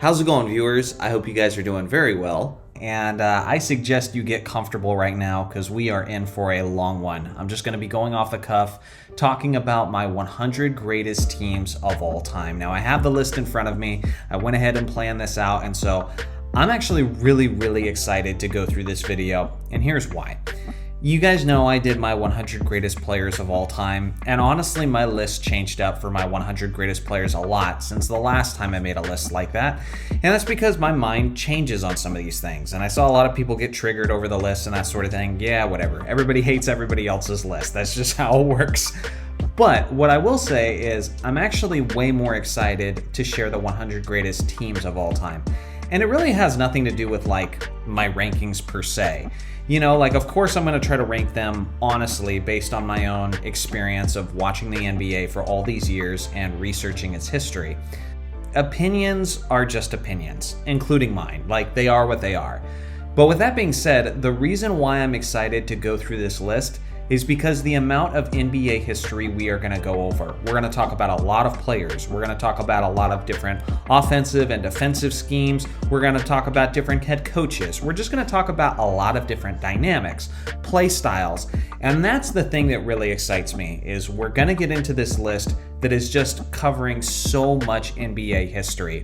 How's it going, viewers? I hope you guys are doing very well. And I suggest you get comfortable right now because we are in for a long one. I'm just going to be going off the cuff, talking about my 100 greatest teams of all time. Now, I have the list in front of me. I went ahead and planned this out, and so I'm actually really excited to go through this video, and here's why. You guys know I did my 100 greatest players of all time, and honestly my list changed up for my 100 greatest players a lot since the last time I made a list like that, and that's because my mind changes on some of these things, and I saw a lot of people get triggered over the list and that sort of thing. Yeah, whatever. Everybody hates everybody else's list. That's just how it works. But what I will say is I'm actually way more excited to share the 100 greatest teams of all time. And it really has nothing to do with like my rankings per se. You know, like of course I'm going to try to rank them honestly based on my own experience of watching the NBA for all these years and researching its history. Opinions are just opinions, including mine. Like they are what they are. But with that being said, the reason why I'm excited to go through this list is because the amount of NBA history we are going to go over. We're going to talk about a lot of players. We're going to talk about a lot of different offensive and defensive schemes. We're going to talk about different head coaches. We're just going to talk about a lot of different dynamics, play styles. And that's the thing that really excites me is we're going to get into this list that is just covering so much NBA history.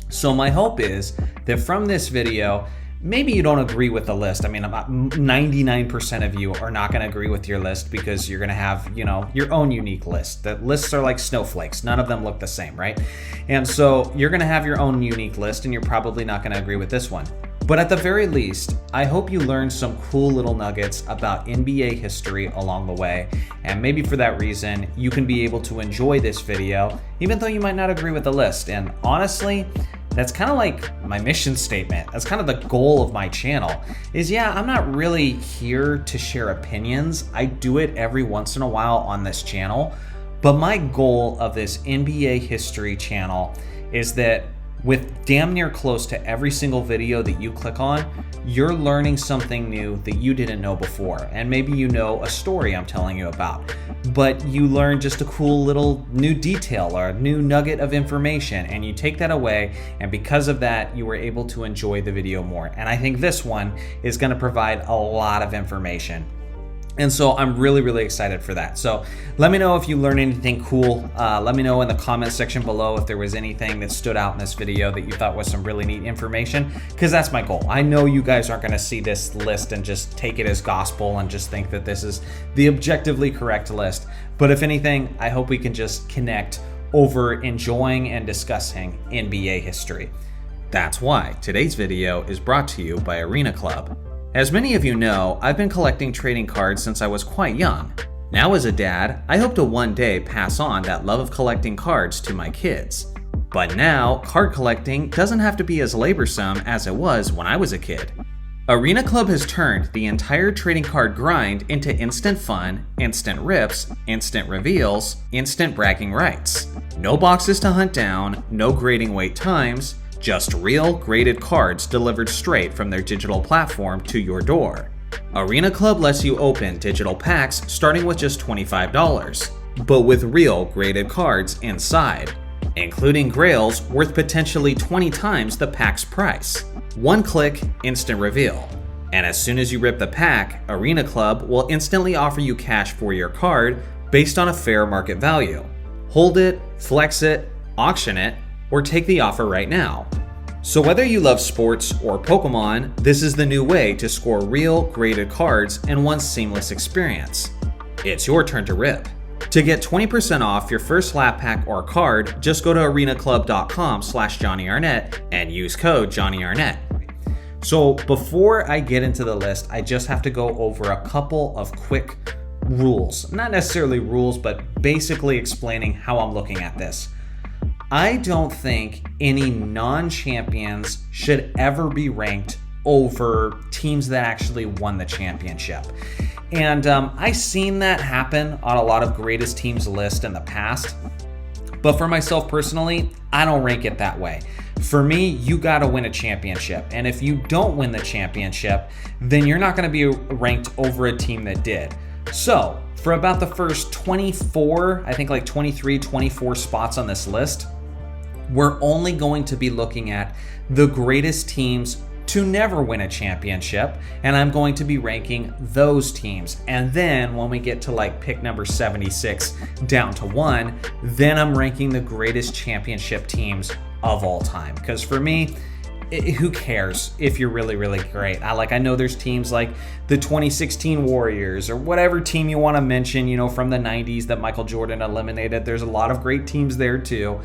So my hope is that from this video, maybe you don't agree with the list. I mean, about 99% of you are not going to agree with your list because you're going to have, you know, your own unique list. The lists are like snowflakes. None of them look the same, right? And so you're going to have your own unique list and you're probably not going to agree with this one. But at the very least, I hope you learned some cool little nuggets about NBA history along the way. And maybe for that reason, you can be able to enjoy this video, even though you might not agree with the list. And honestly, that's kind of like my mission statement. That's kind of the goal of my channel is, yeah, I'm not really here to share opinions. I do it every once in a while on this channel. But my goal of this NBA history channel is that with damn near close to every single video that you click on, you're learning something new that you didn't know before. And maybe you know a story I'm telling you about, but you learn just a cool little new detail or a new nugget of information, and you take that away, and because of that, you were able to enjoy the video more. And I think this one is going to provide a lot of information. And so I'm really excited for that. So let me know if you learned anything cool. Let me know in the comment section below if there was anything that stood out in this video that you thought was some really neat information, because that's my goal. I know you guys aren't going to see this list and just take it as gospel and just think that this is the objectively correct list. But if anything, I hope we can just connect over enjoying and discussing NBA history. That's why today's video is brought to you by Arena Club. As many of you know, I've been collecting trading cards since I was quite young. Now as a dad, I hope to one day pass on that love of collecting cards to my kids. But now, card collecting doesn't have to be as laborsome as it was when I was a kid. Arena Club has turned the entire trading card grind into instant fun, instant rips, instant reveals, instant bragging rights. No boxes to hunt down, no grading wait times, just real graded cards delivered straight from their digital platform to your door. Arena Club lets you open digital packs starting with just $25, but with real graded cards inside, including grails worth potentially 20 times the pack's price. One click, instant reveal. And as soon as you rip the pack, Arena Club will instantly offer you cash for your card based on a fair market value. Hold it, flex it, auction it, or take the offer right now. So whether you love sports or Pokemon, this is the new way to score real graded cards in one seamless experience. It's your turn to rip. To get 20% off your first lap pack or card, just go to arenaclub.com/JohnnyArnett and use code JohnnyArnett. So before I get into the list, I just have to go over a couple of quick rules. Not necessarily rules, but basically explaining how I'm looking at this. I don't think any non-champions should ever be ranked over teams that actually won the championship. And I've seen that happen on a lot of greatest teams list in the past. But for myself personally, I don't rank it that way. For me, you gotta win a championship. And if you don't win the championship, then you're not gonna be ranked over a team that did. So for about the first 24, I think like 23, 24 spots on this list, we're only going to be looking at the greatest teams to never win a championship, and I'm going to be ranking those teams. And then when we get to like pick number 76 down to 1, then I'm ranking the greatest championship teams of all time. Because for me, who cares if you're really, really great? I know there's teams like the 2016 Warriors or whatever team you want to mention, from the 90s that Michael Jordan eliminated. There's a lot of great teams there too.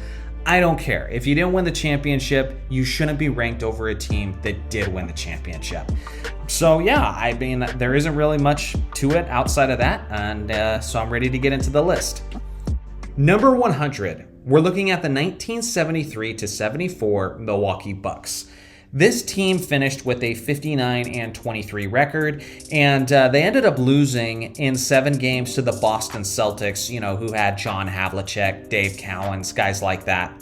I don't care. If you didn't win the championship, you shouldn't be ranked over a team that did win the championship. So yeah, there isn't really much to it outside of that, and so I'm ready to get into the list. Number 100, we're looking at the 1973 to 74 Milwaukee Bucks. This team finished with a 59-23 record, and they ended up losing in 7 games to the Boston Celtics, who had John Havlicek, Dave Cowens, guys like that.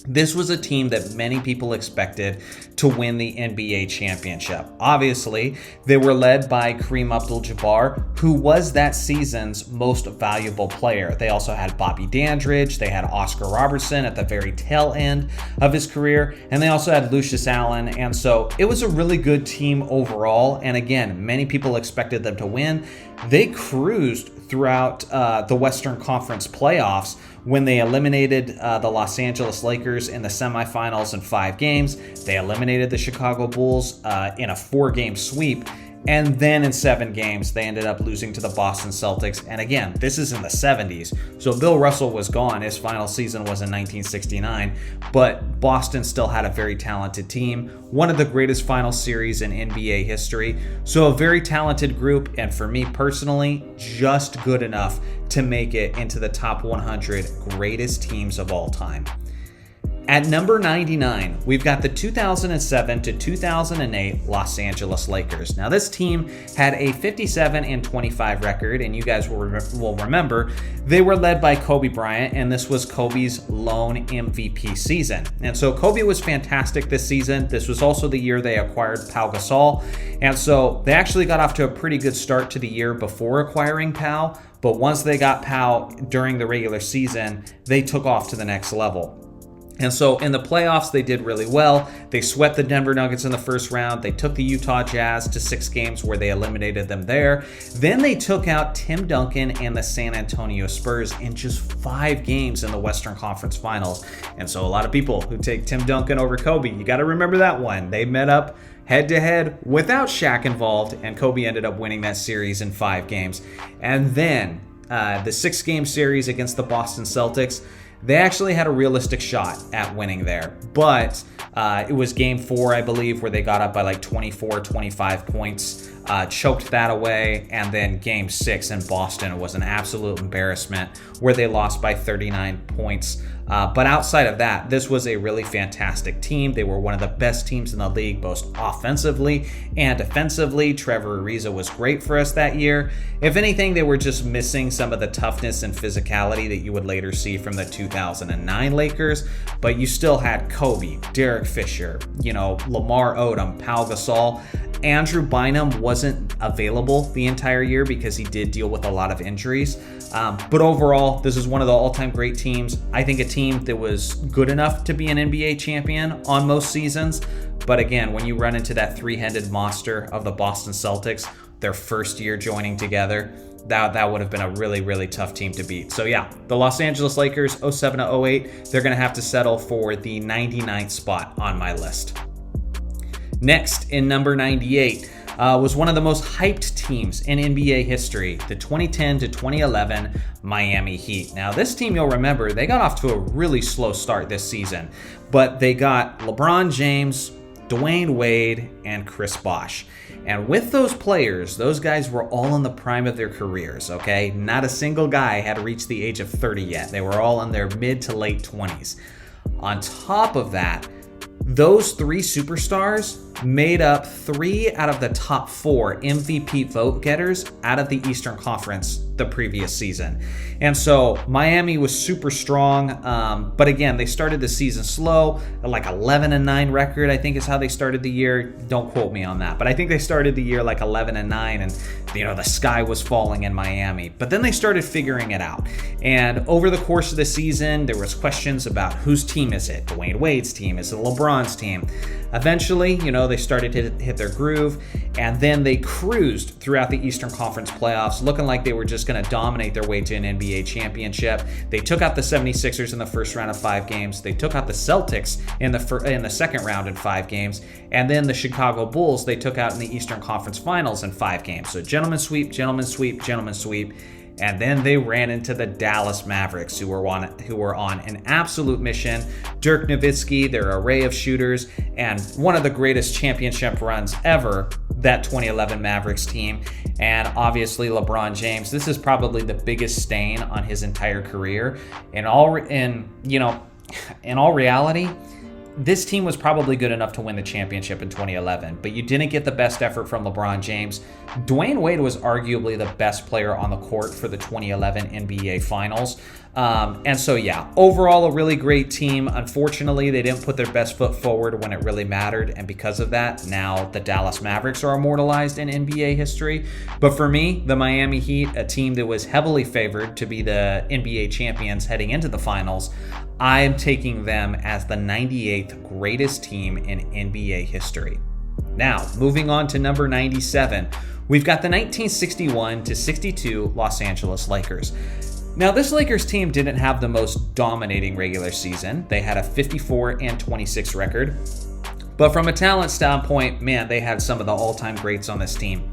This was a team that many people expected to win the NBA championship. Obviously, they were led by Kareem Abdul-Jabbar, who was that season's most valuable player. They also had Bobby Dandridge, they had Oscar Robertson at the very tail end of his career, and they also had Lucius Allen. And so it was a really good team overall. And again, many people expected them to win. They cruised throughout the Western Conference playoffs when they eliminated the Los Angeles Lakers in the semifinals in 5 games. They eliminated the Chicago Bulls in a 4-game sweep. And then in 7 games, they ended up losing to the Boston Celtics. And again, this is in the 70s. So Bill Russell was gone. His final season was in 1969. But Boston still had a very talented team. One of the greatest final series in NBA history. So a very talented group. And for me personally, just good enough to make it into the top 100 greatest teams of all time. At number 99, we've got the 2007 to 2008 Los Angeles Lakers. Now, this team had a 57-25 record, and you guys will remember they were led by Kobe Bryant, and this was Kobe's lone MVP season. And so Kobe was fantastic this season. This was also the year they acquired Pau Gasol, and so they actually got off to a pretty good start to the year before acquiring Pau, but once they got Pau during the regular season, they took off to the next level. And so in the playoffs, they did really well. They swept the Denver Nuggets in the first round. They took the Utah Jazz to 6 games where they eliminated them there. Then they took out Tim Duncan and the San Antonio Spurs in just 5 games in the Western Conference Finals. And so a lot of people who take Tim Duncan over Kobe, you got to remember that one. They met up head-to-head without Shaq involved, and Kobe ended up winning that series in 5 games. And then the 6-game series against the Boston Celtics, they actually had a realistic shot at winning there, but it was game 4, I believe, where they got up by like 24, 25 points, choked that away, and then game 6 in Boston was an absolute embarrassment where they lost by 39 points. But outside of that, this was a really fantastic team. They were one of the best teams in the league, both offensively and defensively. Trevor Ariza was great for us that year. If anything, they were just missing some of the toughness and physicality that you would later see from the 2009 Lakers. But you still had Kobe, Derek Fisher, Lamar Odom, Pau Gasol. Andrew Bynum wasn't available the entire year because he did deal with a lot of injuries. But overall, this is one of the all-time great teams. I think a team that was good enough to be an NBA champion on most seasons. But again, when you run into that 3-headed monster of the Boston Celtics, their first year joining together, that would have been a really, really tough team to beat. So yeah, the Los Angeles Lakers, 07 to 08, they're going to have to settle for the 99th spot on my list. Next, in number 98, was one of the most hyped teams in NBA history, the 2010 to 2011 Miami Heat. Now, this team, you'll remember, they got off to a really slow start this season, but they got LeBron James, Dwayne Wade, and Chris Bosh. And with those players, those guys were all in the prime of their careers, okay? Not a single guy had reached the age of 30 yet. They were all in their mid to late 20s. On top of that, those 3 superstars made up 3 out of the top 4 MVP vote getters out of the Eastern Conference the previous season. And so Miami was super strong, but again, they started the season slow, like 11-9 record, I think is how they started the year. Don't quote me on that, but I think they started the year like 11-9, and the sky was falling in Miami. But then they started figuring it out. And over the course of the season, there was questions about whose team is it? Dwayne Wade's team? Is it LeBron's team? Eventually, they started to hit their groove, and then they cruised throughout the Eastern Conference playoffs, looking like they were just going to dominate their way to an NBA championship. They took out the 76ers in the first round of 5 games. They took out the Celtics in the second round in 5 games. And then the Chicago Bulls, they took out in the Eastern Conference Finals in 5 games. So gentlemen sweep, gentlemen sweep, gentlemen sweep. And then they ran into the Dallas Mavericks, who were on an absolute mission. Dirk Nowitzki, their array of shooters, and one of the greatest championship runs ever, that 2011 Mavericks team. And obviously LeBron James. This is probably the biggest stain on his entire career. In all reality, this team was probably good enough to win the championship in 2011, but you didn't get the best effort from LeBron James. Dwayne Wade was arguably the best player on the court for the 2011 NBA Finals. And so, yeah, overall, a really great team. Unfortunately, they didn't put their best foot forward when it really mattered. And because of that, now the Dallas Mavericks are immortalized in NBA history. But for me, the Miami Heat, a team that was heavily favored to be the NBA champions heading into the finals, I'm taking them as the 98th greatest team in NBA history. Now, moving on to number 97, we've got the 1961-62 Los Angeles Lakers. Now, this Lakers team didn't have the most dominating regular season. They had a 54-26 record. But from a talent standpoint, man, they had some of the all-time greats on this team.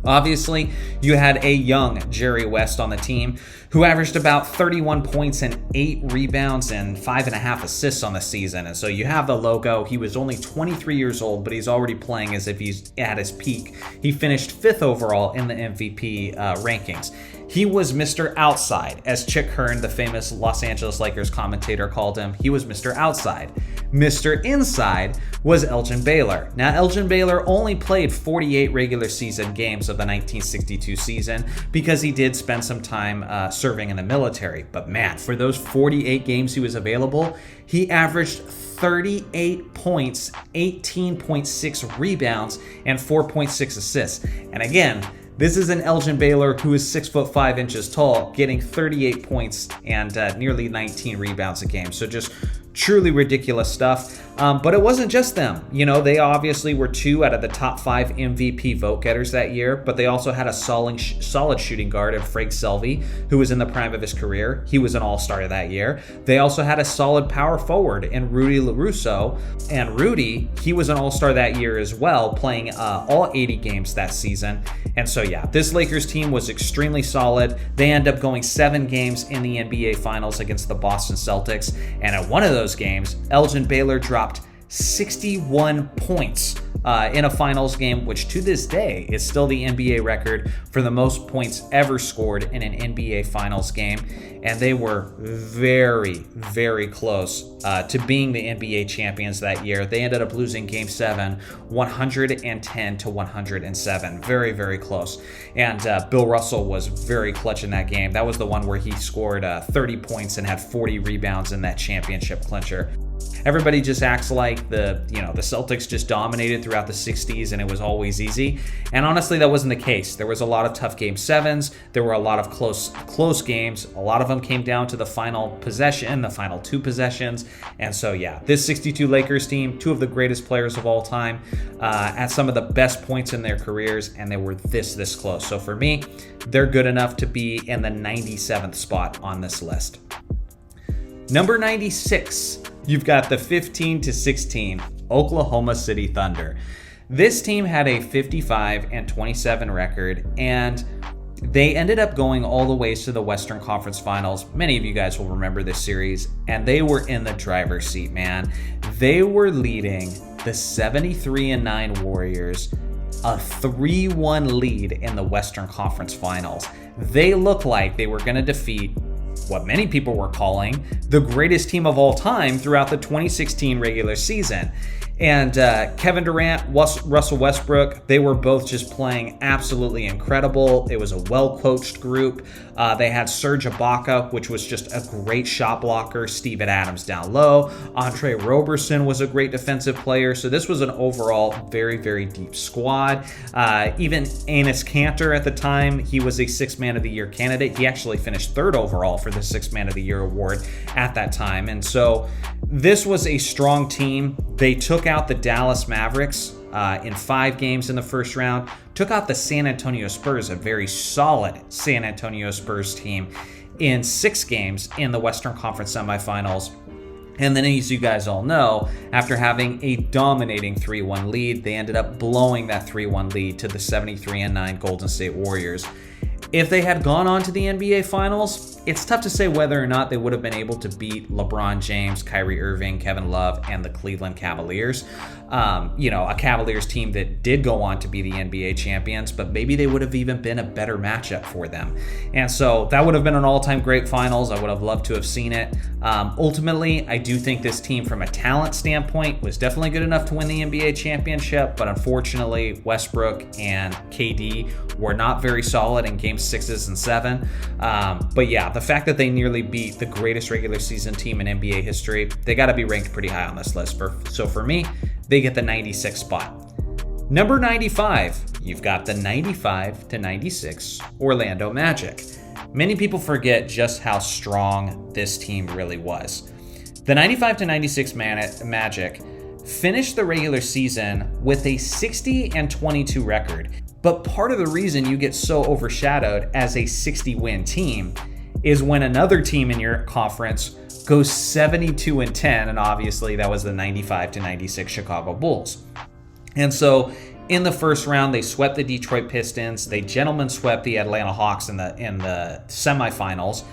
Obviously, you had a young Jerry West on the team who averaged about 31 points and 8 rebounds and 5.5 assists on the season. And so you have the logo. He was only 23 years old, but he's already playing as if he's at his peak. He finished 5th overall in the MVP rankings. He was Mr. Outside, as Chick Hearn, the famous Los Angeles Lakers commentator, called him. He was Mr. Outside. Mr. Inside was Elgin Baylor. Now, Elgin Baylor only played 48 regular season games of the 1962 season because he did spend some time serving in the military. But man, for those 48 games he was available, he averaged 38 points, 18.6 rebounds, and 4.6 assists. And again, this is an Elgin Baylor who is 6'5" tall, getting 38 points and nearly 19 rebounds a game. So just truly ridiculous stuff. But it wasn't just them. They obviously were 2 out of the top 5 MVP vote getters that year, but they also had a solid shooting guard in Frank Selvey, who was in the prime of his career. He was an all-star that year. They also had a solid power forward in Rudy LaRusso. And Rudy, he was an all-star that year as well, playing all 80 games that season. And so, yeah, this Lakers team was extremely solid. They end up going 7 games in the NBA Finals against the Boston Celtics. And at one of those games, Elgin Baylor dropped 61 points in a finals game, which to this day is still the NBA record for the most points ever scored in an NBA Finals game. And they were very, very close to being the NBA champions that year. They ended up losing Game 7, 110-107. Very, very close. And Bill Russell was very clutch in that game. That was the one where he scored 30 points and had 40 rebounds in that championship clincher. Everybody just acts like the Celtics just dominated throughout the 60s and it was always easy. And honestly, that wasn't the case. There was a lot of tough Game 7s. There were a lot of close games. A lot of them came down to the final possession, the final 2 possessions. And so, yeah, this 62 Lakers team, 2 of the greatest players of all time, at some of the best points in their careers, and they were this close. So for me, they're good enough to be in the 97th spot on this list. Number 96. You've got the 15-16 Oklahoma City Thunder. This team had a 55-27 record, and they ended up going all the way to the Western Conference Finals. Many of you guys will remember this series, and they were in the driver's seat, man. They were leading the 73-9 Warriors, a 3-1 lead in the Western Conference Finals. They looked like they were going to defeat what many people were calling the greatest team of all time throughout the 2016 regular season. And Kevin Durant, Russell Westbrook, they were both just playing absolutely incredible. It was a well-coached group. They had Serge Ibaka, which was just a great shot blocker. Steven Adams down low. Andre Roberson was a great defensive player. So this was an overall very, very deep squad. Even Enes Kanter at the time, he was a Sixth Man of the Year candidate. He actually finished third overall for the Sixth Man of the Year award at that time. And so this was a strong team. They took out the Dallas Mavericks in 5 games in the first round, took out the San Antonio Spurs, a very solid San Antonio Spurs team, in 6 games in the Western Conference semifinals. And then, as you guys all know, after having a dominating 3-1 lead, they ended up blowing that 3-1 lead to the 73-9 Golden State Warriors. If they had gone on to the NBA Finals, it's tough to say whether or not they would have been able to beat LeBron James, Kyrie Irving, Kevin Love, and the Cleveland Cavaliers. A Cavaliers team that did go on to be the NBA champions, but maybe they would have even been a better matchup for them. And so that would have been an all-time great finals. I would have loved to have seen it. Ultimately, I do think this team from a talent standpoint was definitely good enough to win the NBA championship, but unfortunately, Westbrook and KD were not very solid in Game 6s and 7. But yeah, the fact that they nearly beat the greatest regular season team in NBA history, they got to be ranked pretty high on this list. So for me, they get the 96th spot. Number 95, you've got the 95-96 Orlando Magic. Many people forget just how strong this team really was. The 95-96 Magic finished the regular season with a 60-22 record. But part of the reason you get so overshadowed as a 60-win team is when another team in your conference goes 72-10, and obviously that was the 95-96 Chicago Bulls. And so in the first round, they swept the Detroit Pistons. They gentlemen swept the Atlanta Hawks in the semifinals.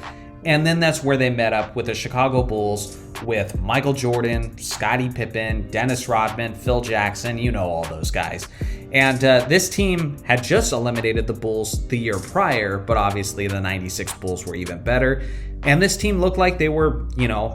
And then that's where they met up with the Chicago Bulls with Michael Jordan, Scottie Pippen, Dennis Rodman, Phil Jackson, you know all those guys. And this team had just eliminated the Bulls the year prior, but obviously the 96 Bulls were even better. And this team looked like they were,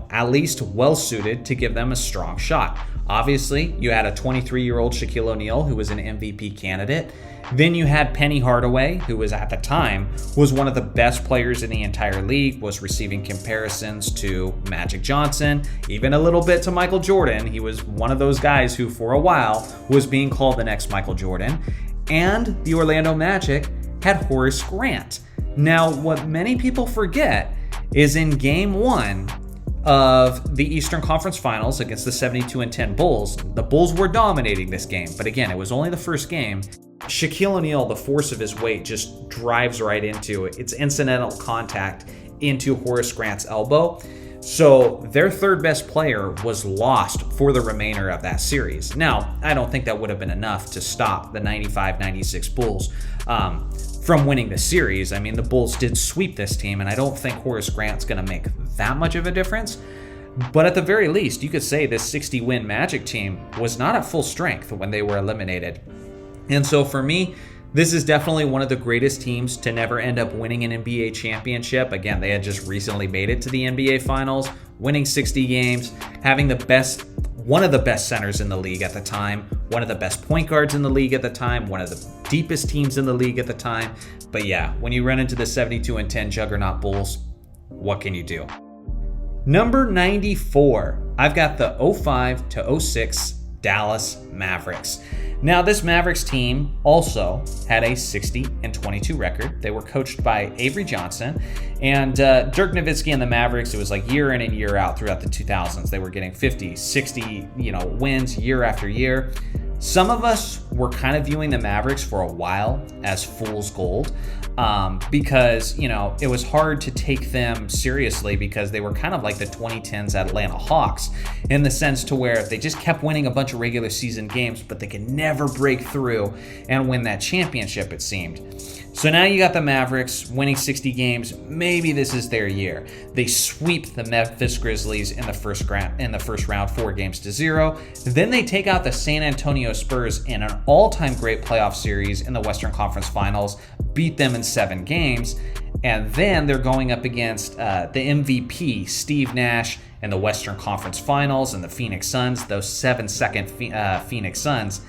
at least well-suited to give them a strong shot. Obviously, you had a 23-year-old Shaquille O'Neal who was an MVP candidate. Then you had Penny Hardaway, who was at the time was one of the best players in the entire league, was receiving comparisons to Magic Johnson, even a little bit to Michael Jordan. He was one of those guys who for a while was being called the next Michael Jordan. And the Orlando Magic had Horace Grant. Now, what many people forget is in Game 1 of the Eastern Conference Finals against the 72-10 Bulls, the Bulls were dominating this game. But again, it was only the first game. Shaquille O'Neal, the force of his weight, just drives right into it. It's incidental contact into Horace Grant's elbow. So their third best player was lost for the remainder of that series. Now, I don't think that would have been enough to stop the 95-96 Bulls from winning the series. I mean, the Bulls did sweep this team, and I don't think Horace Grant's going to make that much of a difference. But at the very least, you could say this 60-win Magic team was not at full strength when they were eliminated. And so for me, this is definitely one of the greatest teams to never end up winning an NBA championship. Again, they had just recently made it to the NBA Finals, winning 60 games, having one of the best centers in the league at the time, one of the best point guards in the league at the time, one of the deepest teams in the league at the time. But yeah, when you run into the 72-10 Juggernaut Bulls, what can you do? Number 94, I've got the 05-06 Dallas Mavericks. Now, this Mavericks team also had a 60-22 record. They were coached by Avery Johnson and Dirk Nowitzki and the Mavericks. It was like year in and year out throughout the 2000s. They were getting 50, 60, wins year after year. Some of us were kind of viewing the Mavericks for a while as fool's gold because, it was hard to take them seriously because they were kind of like the 2010s Atlanta Hawks in the sense to where they just kept winning a bunch of regular season games, but they could never break through and win that championship, it seemed. So now you got the Mavericks winning 60 games. Maybe this is their year. They sweep the Memphis Grizzlies in the first round 4-0. Then they take out the San Antonio Spurs in an all-time great playoff series in the Western Conference Finals, beat them in 7 games, and then they're going up against the MVP, Steve Nash, in the Western Conference Finals and the Phoenix Suns, those 7-second Phoenix Suns,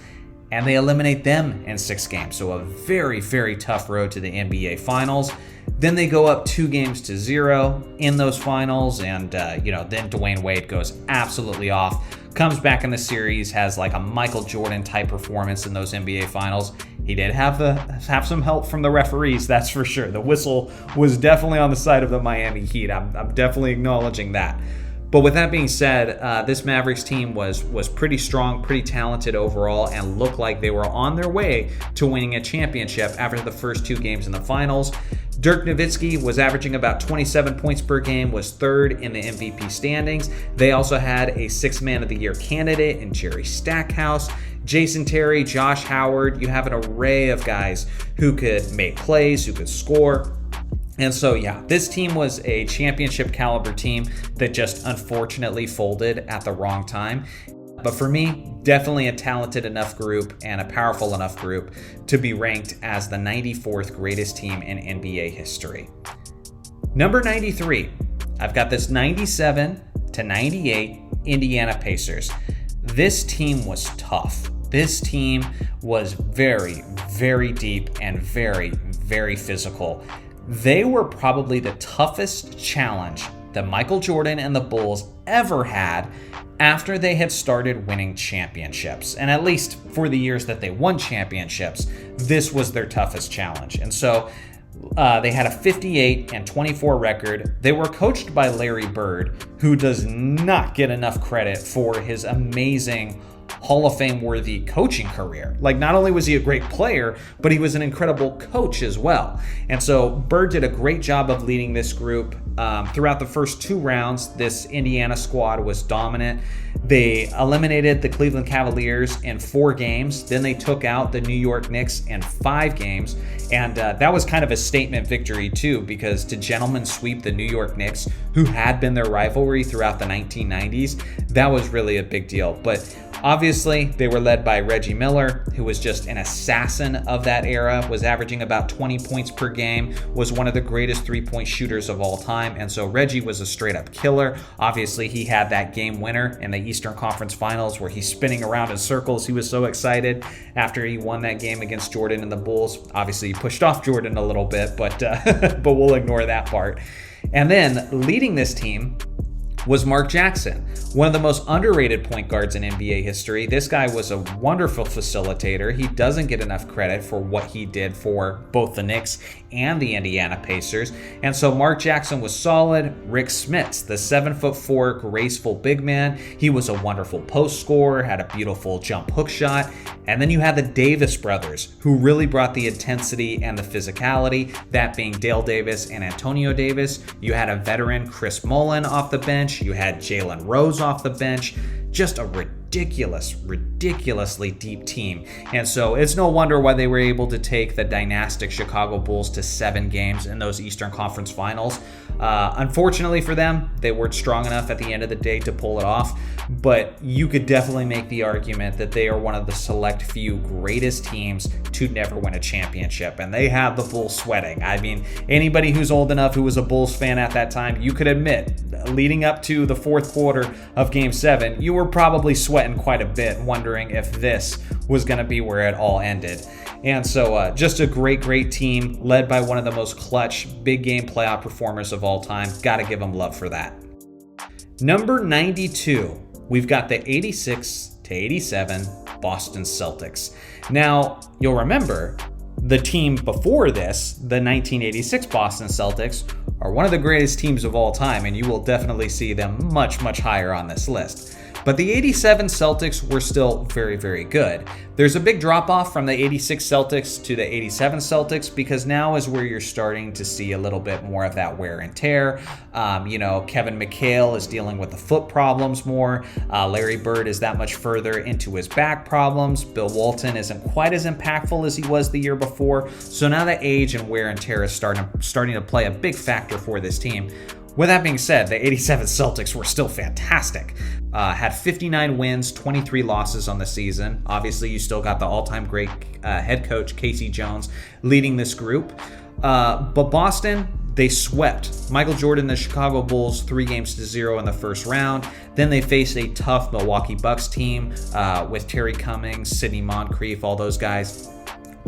and they eliminate them in 6 games. So a very, very tough road to the NBA Finals. Then they go up 2-0 in those finals, and then Dwayne Wade goes absolutely off, comes back in the series, has like a Michael Jordan type performance in those NBA Finals. He did have some help from the referees, that's for sure. The whistle was definitely on the side of the Miami Heat. I'm definitely acknowledging that. But with that being said, this Mavericks team was pretty strong, pretty talented overall, and looked like they were on their way to winning a championship after the first 2 games in the finals. Dirk Nowitzki was averaging about 27 points per game, was 3rd in the MVP standings. They also had a 6th Man of the Year candidate in Jerry Stackhouse, Jason Terry, Josh Howard. You have an array of guys who could make plays, who could score. And so, yeah, this team was a championship caliber team that just unfortunately folded at the wrong time. But for me, definitely a talented enough group and a powerful enough group to be ranked as the 94th greatest team in NBA history. Number 93, I've got this 97-98 Indiana Pacers. This team was tough. This team was very, very deep and very, very physical. They were probably the toughest challenge that Michael Jordan and the Bulls ever had after they had started winning championships. And at least for the years that they won championships, this was their toughest challenge. And so they had a 58-24 record. They were coached by Larry Bird, who does not get enough credit for his amazing Hall of Fame worthy coaching career. Like, not only was he a great player, but he was an incredible coach as well. And so Bird did a great job of leading this group. Throughout the first 2 rounds, this Indiana squad was dominant. They eliminated the Cleveland Cavaliers in 4 games. Then they took out the New York Knicks in 5 games. And that was kind of a statement victory too, because to gentlemen sweep the New York Knicks, who had been their rivalry throughout the 1990s, that was really a big deal. But obviously, they were led by Reggie Miller, who was just an assassin of that era, was averaging about 20 points per game, was one of the greatest 3-point shooters of all time. And so Reggie was a straight-up killer. Obviously, he had that game winner in the Eastern Conference Finals where he's spinning around in circles. He was so excited after he won that game against Jordan and the Bulls. Obviously, he pushed off Jordan a little bit, but we'll ignore that part. And then leading this team was Mark Jackson, one of the most underrated point guards in NBA history. This guy was a wonderful facilitator. He doesn't get enough credit for what he did for both the Knicks and the Indiana Pacers. And so Mark Jackson was solid. Rick Smits, the 7'4" graceful big man, he was a wonderful post scorer, had a beautiful jump hook shot. And then you had the Davis brothers, who really brought the intensity and the physicality, that being Dale Davis and Antonio Davis. You had a veteran, Chris Mullin, off the bench. You had Jalen Rose off the bench. Just a ridiculously deep team. And so it's no wonder why they were able to take the dynastic Chicago Bulls to 7 games in those Eastern Conference Finals. Unfortunately for them, they weren't strong enough at the end of the day to pull it off, but you could definitely make the argument that they are one of the select few greatest teams to never win a championship, and they have the Bulls sweating. I mean, anybody who's old enough who was a Bulls fan at that time, you could admit, leading up to the 4th quarter of Game 7, you were probably sweating quite a bit, wondering if this was going to be where it all ended. And so just a great team led by one of the most clutch big game playoff performers of all time. Got to give them love for that. Number 92, we've got the 86-87 Boston Celtics. Now, you'll remember the team before this, the 1986 Boston Celtics, are one of the greatest teams of all time, and you will definitely see them much higher on this list. But the 87 Celtics were still very good. There's a big drop-off from the 86 Celtics to the 87 Celtics because now is where you're starting to see a little bit more of that wear and tear. Kevin McHale is dealing with the foot problems more. Larry Bird is that much further into his back problems. Bill Walton isn't quite as impactful as he was the year before. So now the age and wear and tear is starting to play a big factor for this team. With that being said, the 87 Celtics were still fantastic. Had 59 wins, 23 losses on the season. Obviously, you still got the all-time great head coach, Casey Jones, leading this group. But Boston, they swept Michael Jordan, the Chicago Bulls, 3-0 in the first round. Then they faced a tough Milwaukee Bucks team with Terry Cummings, Sidney Moncrief, all those guys,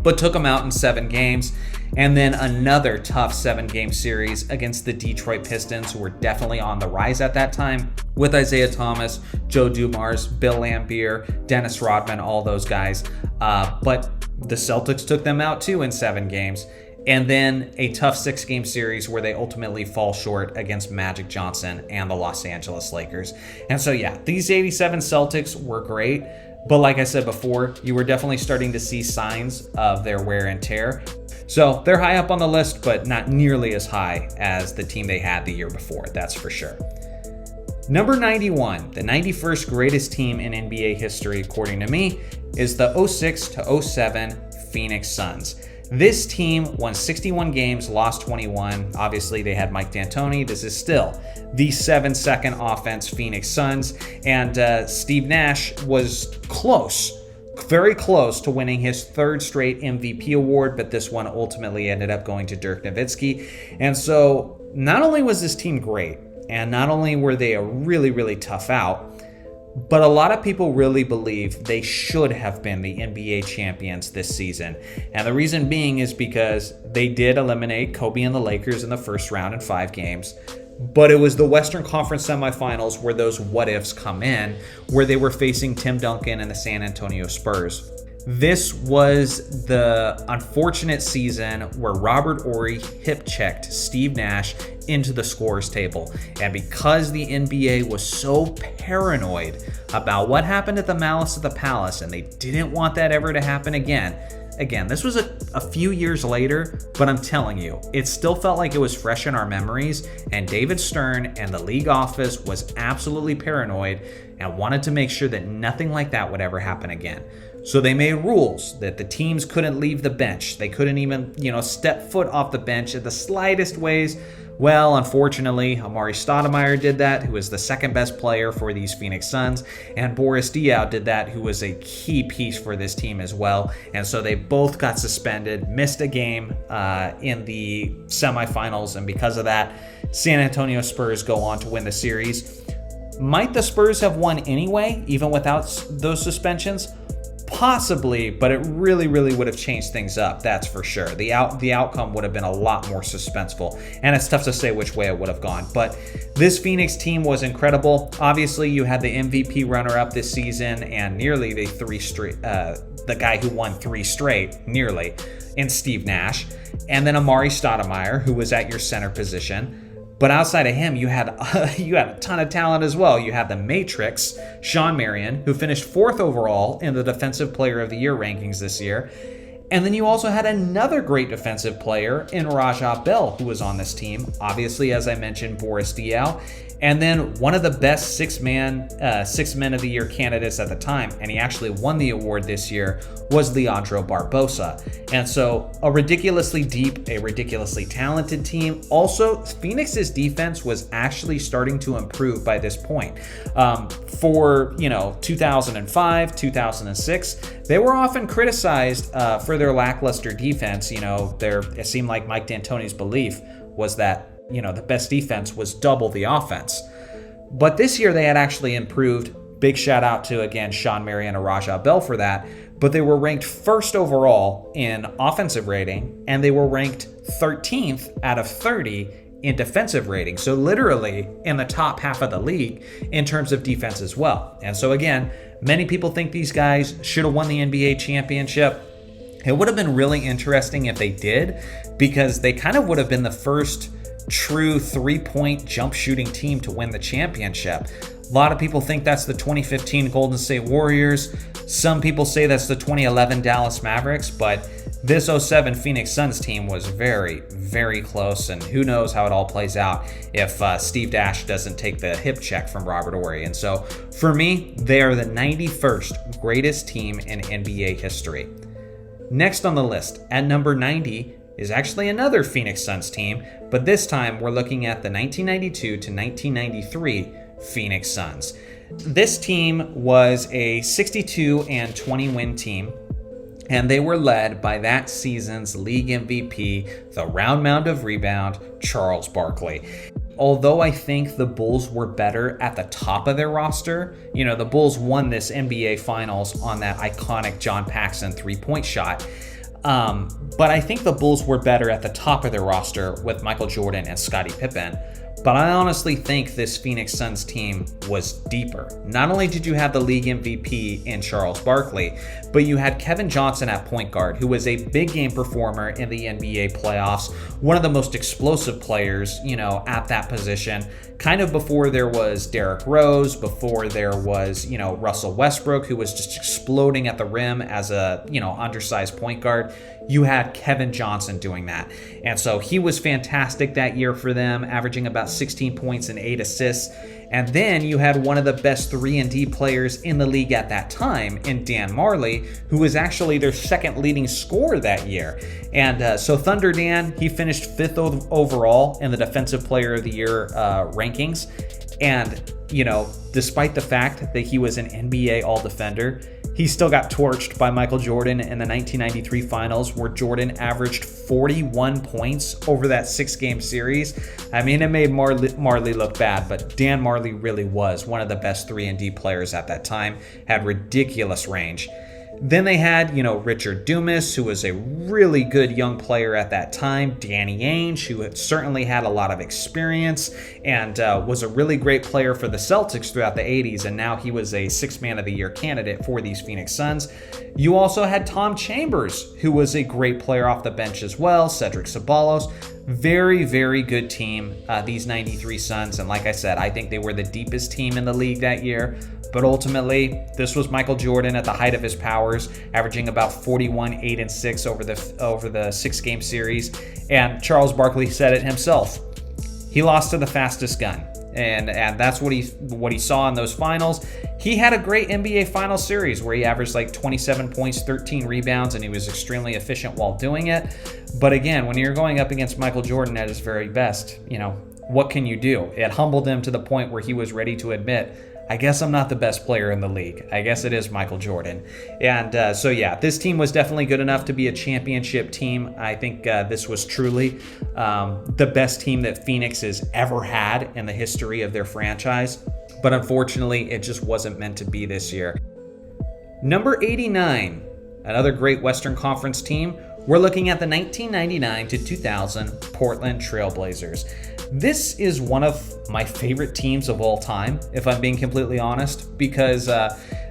but took them out in 7 games. And then another tough 7-game series against the Detroit Pistons, who were definitely on the rise at that time, with Isaiah Thomas, Joe Dumars, Bill Laimbeer, Dennis Rodman, all those guys. But the Celtics took them out too in 7 games. And then a tough 6-game series where they ultimately fall short against Magic Johnson and the Los Angeles Lakers. And so, yeah, these 87 Celtics were great. But like I said before, you were definitely starting to see signs of their wear and tear. So they're high up on the list, but not nearly as high as the team they had the year before, that's for sure. Number 91, the 91st greatest team in NBA history, according to me, is the 06 to 07 Phoenix Suns. This team won 61 games, lost 21. Obviously, they had Mike D'Antoni. This is still the 7-second offense Phoenix Suns. And Steve Nash was close, very close to winning his 3rd straight MVP award, but this one ultimately ended up going to Dirk Nowitzki. And so not only was this team great, and not only were they a really, really tough out, but a lot of people really believe they should have been the NBA champions this season. And the reason being is because they did eliminate Kobe and the Lakers in the first round in 5 games. But it was the Western Conference semifinals where those what-ifs come in, where they were facing Tim Duncan and the San Antonio Spurs. This was the unfortunate season where Robert Horry hip-checked Steve Nash into the scorers table. And because the NBA was so paranoid about what happened at the Malice at the Palace, and they didn't want that ever to happen again, this was a few years later, but I'm telling you, it still felt like it was fresh in our memories, and David Stern and the league office was absolutely paranoid and wanted to make sure that nothing like that would ever happen again. So they made rules that the teams couldn't leave the bench. They couldn't even, step foot off the bench at the slightest ways. Well, unfortunately, Amari Stoudemire did that, who was the 2nd best player for these Phoenix Suns, and Boris Diaw did that, who was a key piece for this team as well. And so they both got suspended, missed a game in the semifinals, and because of that, San Antonio Spurs go on to win the series. Might the Spurs have won anyway, even without those suspensions? Possibly, but it really, really would have changed things up, that's for sure. The outcome would have been a lot more suspenseful, and it's tough to say which way it would have gone. But this Phoenix team was incredible. Obviously, you had the MVP runner-up this season, and nearly the guy who won 3 straight, nearly, in Steve Nash, and then Amari Stoudemire, who was at your center position. But outside of him, you had a ton of talent as well. You had the Matrix, Shawn Marion, who finished 4th overall in the Defensive Player of the Year rankings this year. And then you also had another great defensive player in Raja Bell, who was on this team. Obviously, as I mentioned, Boris Diaw. And then one of the best 6 Men of the Year candidates at the time, and he actually won the award this year, was Leandro Barbosa. And so a ridiculously deep, a ridiculously talented team. Also, Phoenix's defense was actually starting to improve by this point. For 2005, 2006, they were often criticized for their lackluster defense. It seemed like Mike D'Antoni's belief was that the best defense was double the offense. But this year they had actually improved. Big shout out to, again, Shawn Marion and Raja Bell for that. But they were ranked 1st overall in offensive rating, and they were ranked 13th out of 30 in defensive rating. So literally in the top half of the league in terms of defense as well. And so again, many people think these guys should have won the NBA championship. It would have been really interesting if they did, because they kind of would have been the first true 3-point jump shooting team to win the championship. A lot of people think that's the 2015 Golden State Warriors. Some people say that's the 2011 Dallas Mavericks, but this 07 Phoenix Suns team was very, very close, and who knows how it all plays out if Steve Nash doesn't take the hip check from Robert Horry. And so for me, they are the 91st greatest team in NBA history. Next on the list, at number 90, is actually another Phoenix Suns team, but this time we're looking at the 1992 to 1993 Phoenix Suns. This team was a 62 and 20 win team, and they were led by that season's league MVP, the round mound of rebound, Charles Barkley. Although I think the Bulls were better at the top of their roster, the Bulls won this NBA Finals on that iconic John Paxson three-point shot. But I think the Bulls were better at the top of their roster with Michael Jordan and Scottie Pippen. But I honestly think this Phoenix Suns team was deeper. Not only did you have the league MVP in Charles Barkley, but you had Kevin Johnson at point guard, who was a big game performer in the NBA playoffs, one of the most explosive players, at that position. Kind of before there was Derrick Rose, before there was, Russell Westbrook, who was just exploding at the rim as a, undersized point guard. You had Kevin Johnson doing that. And so he was fantastic that year for them, averaging about 16 points and 8 assists. And then you had one of the best 3-and-D players in the league at that time in Dan Marley, who was actually their second leading scorer that year. And so Thunder Dan, he finished 5th overall in the Defensive Player of the Year rankings. And, despite the fact that he was an NBA All-Defender, he still got torched by Michael Jordan in the 1993 finals, where Jordan averaged 41 points over that 6-game series. I mean, it made Marley look bad, but Dan Marley really was one of the best 3-and-D players at that time, had ridiculous range. Then they had, Richard Dumas, who was a really good young player at that time. Danny Ainge, who had certainly had a lot of experience and was a really great player for the Celtics throughout the 80s. And now he was a 6th Man of the Year candidate for these Phoenix Suns. You also had Tom Chambers, who was a great player off the bench as well. Cedric Ceballos. Very, very good team, these 93 Suns. And like I said, I think they were the deepest team in the league that year. But ultimately, this was Michael Jordan at the height of his powers, averaging about 41, 8, and 6 over the 6-game series. And Charles Barkley said it himself. He lost to the fastest gun. And that's what he saw in those finals. He had a great NBA Finals series where he averaged like 27 points, 13 rebounds, and he was extremely efficient while doing it. But again, when you're going up against Michael Jordan at his very best, what can you do? It humbled him to the point where he was ready to admit, I guess I'm not the best player in the league. I guess it is Michael Jordan. And so this team was definitely good enough to be a championship team. I think this was truly the best team that Phoenix has ever had in the history of their franchise. But unfortunately, it just wasn't meant to be this year. Number 89, another great Western Conference team. We're looking at the 1999 to 2000 Portland Trailblazers. This is one of my favorite teams of all time, if I'm being completely honest, because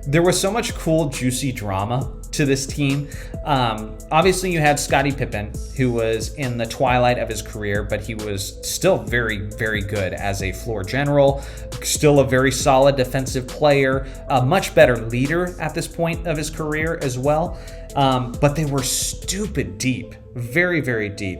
there was so much cool, juicy drama to this team. Obviously, you had Scottie Pippen, who was in the twilight of his career, but he was still very, very good as a floor general, still a very solid defensive player, a much better leader at this point of his career as well. But they were stupid deep, very, very deep.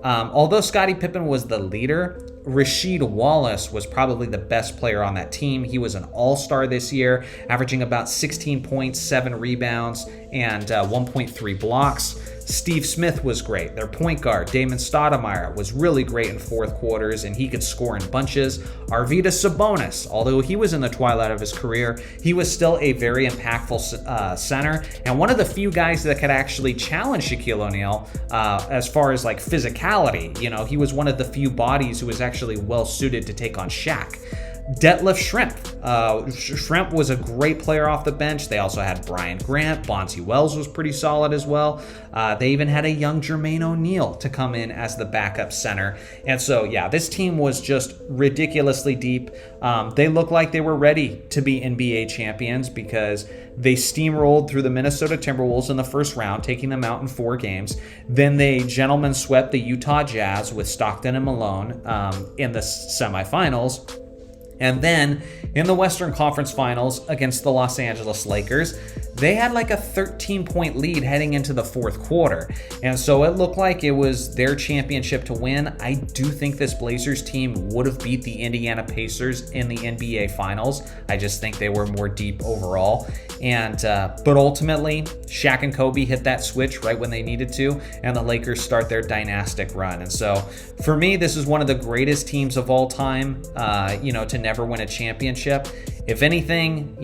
Although Scottie Pippen was the leader, Rasheed Wallace was probably the best player on that team. He was an all-star this year, averaging about 16 points, 7 rebounds, and 1.3 blocks. Steve Smith was great. Their point guard, Damon Stoudemire, was really great in fourth quarters, and he could score in bunches. Arvydas Sabonis, although he was in the twilight of his career, he was still a very impactful center, and one of the few guys that could actually challenge Shaquille O'Neal as far as like physicality. He was one of the few bodies who was actually well suited to take on Shaq. Detlef Schrempf. Schrempf was a great player off the bench. They also had Brian Grant. Bonzi Wells was pretty solid as well. They even had a young Jermaine O'Neal to come in as the backup center. And so, this team was just ridiculously deep. They looked like they were ready to be NBA champions because they steamrolled through the Minnesota Timberwolves in the first round, taking them out in 4 games. Then they gentlemen swept the Utah Jazz with Stockton and Malone in the semifinals. And then in the Western Conference Finals against the Los Angeles Lakers, they had like a 13-point lead heading into the fourth quarter. And so it looked like it was their championship to win. I do think this Blazers team would have beat the Indiana Pacers in the NBA Finals. I just think they were more deep overall. But ultimately, Shaq and Kobe hit that switch right when they needed to, and the Lakers start their dynastic run. And so for me, this is one of the greatest teams of all time, to never win a championship. If anything,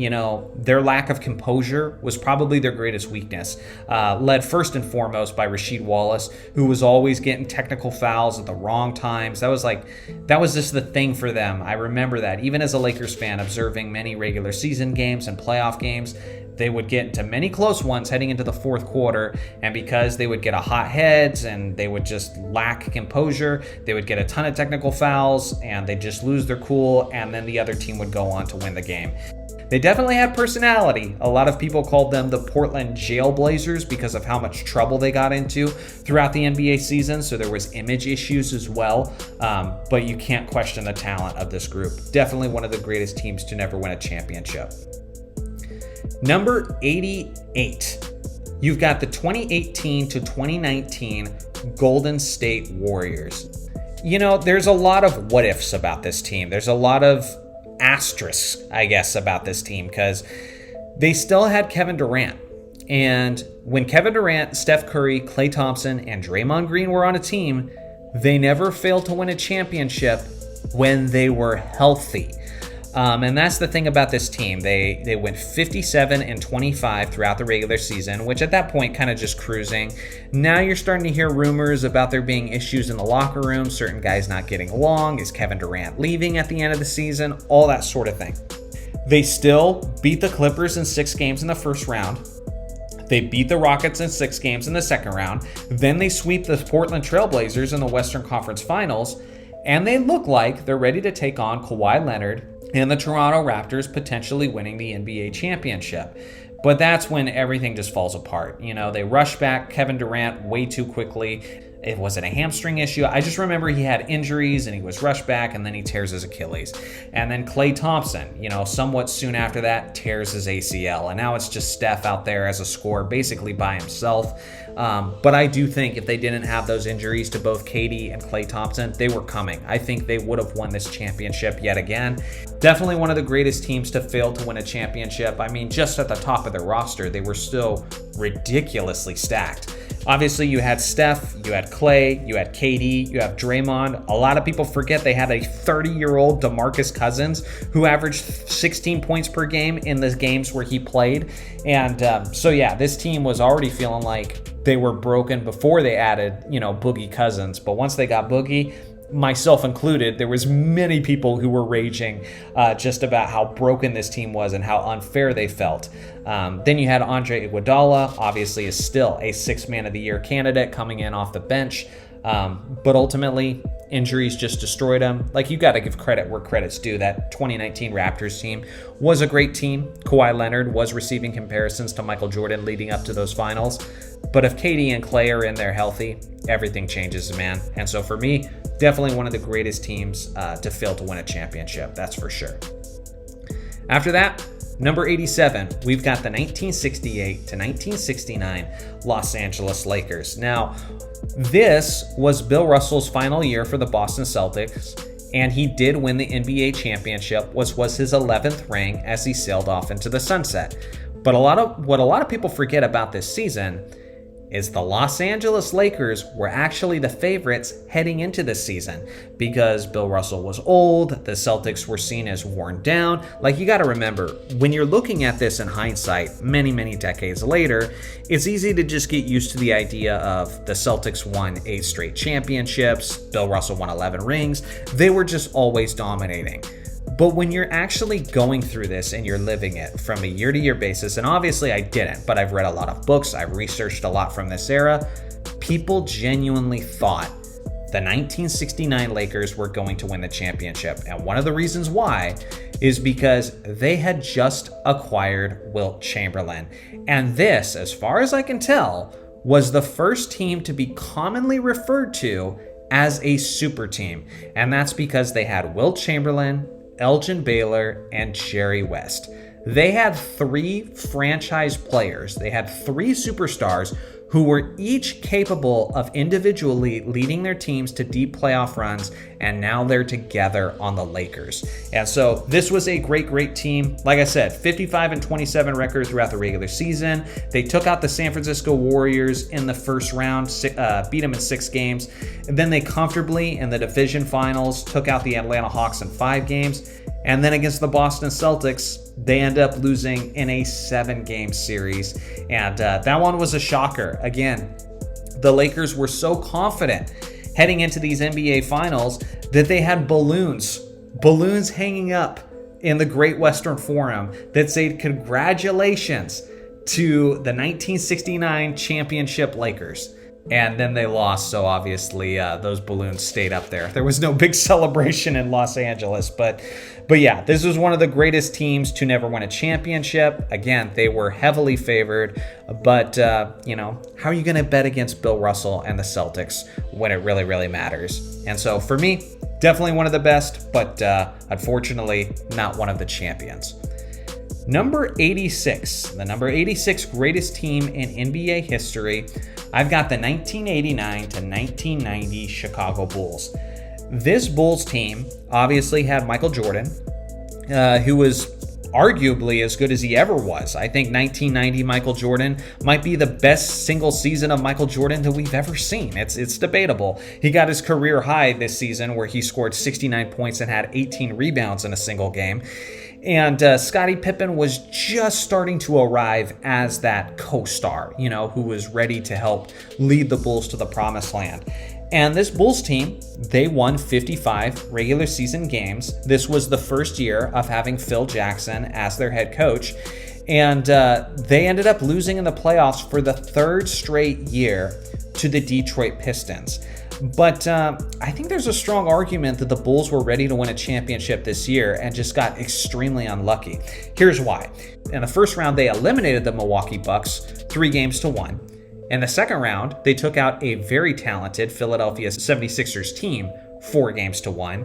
their lack of composure was probably their greatest weakness, led first and foremost by Rasheed Wallace, who was always getting technical fouls at the wrong times. That was just the thing for them. I remember that, even as a Lakers fan, observing many regular season games and playoff games. They would get into many close ones heading into the fourth quarter, and because they would get a hot heads and they would just lack composure, they would get a ton of technical fouls and they'd just lose their cool, and then the other team would go on to win the game. They definitely had personality. A lot of people called them the Portland Trailblazers because of how much trouble they got into throughout the NBA season, so there was image issues as well, but you can't question the talent of this group. Definitely one of the greatest teams to never win a championship. Number 88, you've got the 2018 to 2019 Golden State Warriors. There's a lot of what ifs about this team. There's a lot of asterisks, I guess, about this team because they still had Kevin Durant. And when Kevin Durant, Steph Curry, Klay Thompson, and Draymond Green were on a team, they never failed to win a championship when they were healthy. And that's the thing about this team. They went 57-25 throughout the regular season, which at that point kind of just cruising. Now you're starting to hear rumors about there being issues in the locker room, certain guys not getting along. Is Kevin Durant leaving at the end of the season? All that sort of thing. They still beat the Clippers in 6 games in the first round. They beat the Rockets in 6 games in the second round. Then they sweep the Portland Trailblazers in the Western Conference Finals. And they look like they're ready to take on Kawhi Leonard and the Toronto Raptors, potentially winning the NBA championship. But that's when everything just falls apart. They rush back Kevin Durant way too quickly. It wasn't a hamstring issue. I just remember he had injuries and he was rushed back, and then he tears his Achilles. And then Klay Thompson, somewhat soon after that, tears his ACL. And now it's just Steph out there as a scorer, basically by himself. But I do think if they didn't have those injuries to both KD and Klay Thompson, they were coming. I think they would have won this championship yet again. Definitely one of the greatest teams to fail to win a championship. I mean, just at the top of their roster, they were still ridiculously stacked. Obviously, you had Steph, you had Klay, you had KD, you have Draymond. A lot of people forget they had a 30-year-old DeMarcus Cousins who averaged 16 points per game in the games where he played. And this team was already feeling like they were broken before they added, Boogie Cousins. But once they got Boogie, myself included, there was many people who were raging just about how broken this team was and how unfair they felt. Then you had Andre Iguodala, obviously is still a 6th Man of the Year candidate coming in off the bench. But ultimately, injuries just destroyed him. You got to give credit where credit's due. That 2019 Raptors team was a great team. Kawhi Leonard was receiving comparisons to Michael Jordan leading up to those finals. But if KD and Klay are in there healthy, everything changes, man. And so for me, definitely one of the greatest teams to fail to win a championship. That's for sure. After that, number 87, we've got the 1968 to 1969 Los Angeles Lakers. Now, this was Bill Russell's final year for the Boston Celtics, and he did win the NBA championship, which was his 11th ring as he sailed off into the sunset. But what a lot of people forget about this season is the Los Angeles Lakers were actually the favorites heading into this season because Bill Russell was old, the Celtics were seen as worn down. You got to remember, when you're looking at this in hindsight, many, many decades later, it's easy to just get used to the idea of the Celtics won 8 straight championships, Bill Russell won 11 rings. They were just always dominating. But when you're actually going through this and you're living it from a year-to-year basis, and obviously I didn't, but I've read a lot of books, I've researched a lot from this era, people genuinely thought the 1969 Lakers were going to win the championship. And one of the reasons why is because they had just acquired Wilt Chamberlain. And this, as far as I can tell, was the first team to be commonly referred to as a super team. And that's because they had Wilt Chamberlain, Elgin Baylor, and Jerry West. They had 3 franchise players. They had 3 superstars who were each capable of individually leading their teams to deep playoff runs, and now they're together on the Lakers. And so this was a great team. Like I said, 55-27 record throughout the regular season. They took out the San Francisco Warriors in the first round, beat them in 6 games. And then they comfortably, in the division finals, took out the Atlanta Hawks in 5 games. And then against the Boston Celtics, they end up losing in a 7-game series. And that one was a shocker. Again, the Lakers were so confident heading into these NBA finals that they had balloons hanging up in the Great Western Forum that said congratulations to the 1969 championship Lakers. And then they lost, so obviously those balloons stayed up there. There was no big celebration in Los Angeles, but yeah, this was one of the greatest teams to never win a championship. Again, they were heavily favored, but how are you going to bet against Bill Russell and the Celtics when it really matters? And so for me, definitely one of the best, but unfortunately not one of the champions. Number 86, the number 86 greatest team in NBA history. I've got the 1989 to 1990 Chicago Bulls. This Bulls team obviously had Michael Jordan, who was arguably as good as he ever was. I think 1990 Michael Jordan might be the best single season of Michael Jordan that we've ever seen. It's debatable. He got his career high this season where he scored 69 points and had 18 rebounds in a single game. And Scottie Pippen was just starting to arrive as that co-star, who was ready to help lead the Bulls to the promised land. And this Bulls team, they won 55 regular season games. This was the first year of having Phil Jackson as their head coach. And they ended up losing in the playoffs for the 3rd straight year to the Detroit Pistons. But I think there's a strong argument that the Bulls were ready to win a championship this year and just got extremely unlucky. Here's why. In the first round, they eliminated the Milwaukee Bucks 3-1. In the second round, they took out a very talented Philadelphia 76ers team 4-1.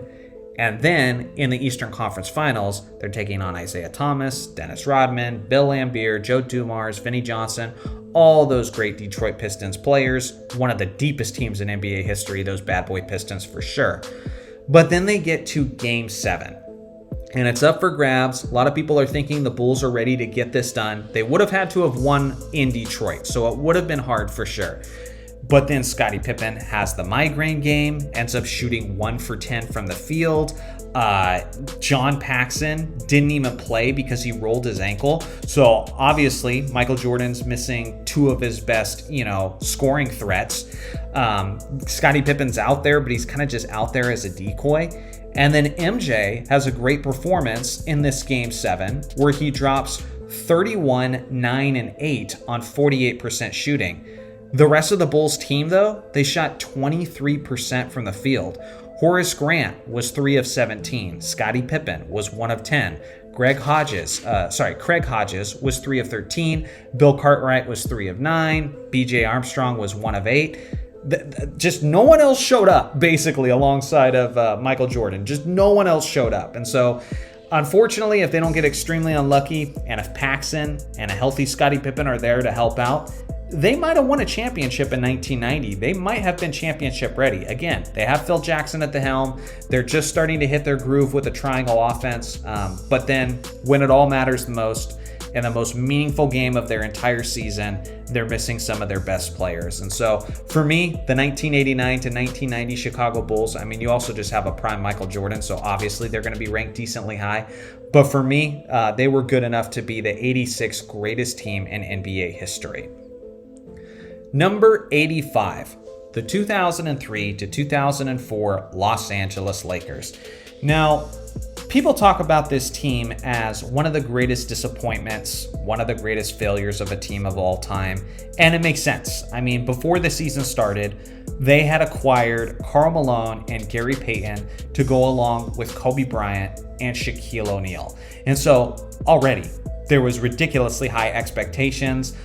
And then in the Eastern Conference Finals, they're taking on Isaiah Thomas, Dennis Rodman, Bill Laimbeer, Joe Dumars, Vinnie Johnson, all those great Detroit Pistons players. One of the deepest teams in NBA history, those bad boy Pistons for sure. But then they get to Game 7. And it's up for grabs. A lot of people are thinking the Bulls are ready to get this done. They would have had to have won in Detroit, so it would have been hard for sure. But then Scottie Pippen has the migraine game, ends up shooting 1 for 10 from the field. John Paxson didn't even play because he rolled his ankle. So obviously Michael Jordan's missing 2 of his best, scoring threats. Scottie Pippen's out there, but he's kind of just out there as a decoy. And then MJ has a great performance in this Game 7 where he drops 31, 9, and 8 on 48% shooting. The rest of the Bulls team, though, they shot 23% from the field. Horace Grant was 3 of 17. Scottie Pippen was 1 of 10. Craig Hodges was 3 of 13. Bill Cartwright was 3 of 9. BJ Armstrong was 1 of 8. Just no one else showed up, basically, alongside of Michael Jordan. Just no one else showed up. And so, unfortunately, if they don't get extremely unlucky, and if Paxson and a healthy Scottie Pippen are there to help out, they might have won a championship in 1990. They might have been championship ready. Again, they have Phil Jackson at the helm. They're just starting to hit their groove with a triangle offense. But then when it all matters the most, in the most meaningful game of their entire season, they're missing some of their best players. And so for me, the 1989 to 1990 Chicago Bulls, you also just have a prime Michael Jordan, so obviously they're going to be ranked decently high. But for me, they were good enough to be the 86th greatest team in NBA history. Number 85, the 2003 to 2004 Los Angeles Lakers. Now, people talk about this team as one of the greatest disappointments, one of the greatest failures of a team of all time, and it makes sense. Before the season started, they had acquired Karl Malone and Gary Payton to go along with Kobe Bryant and Shaquille O'Neal. And so already, there was ridiculously high expectations.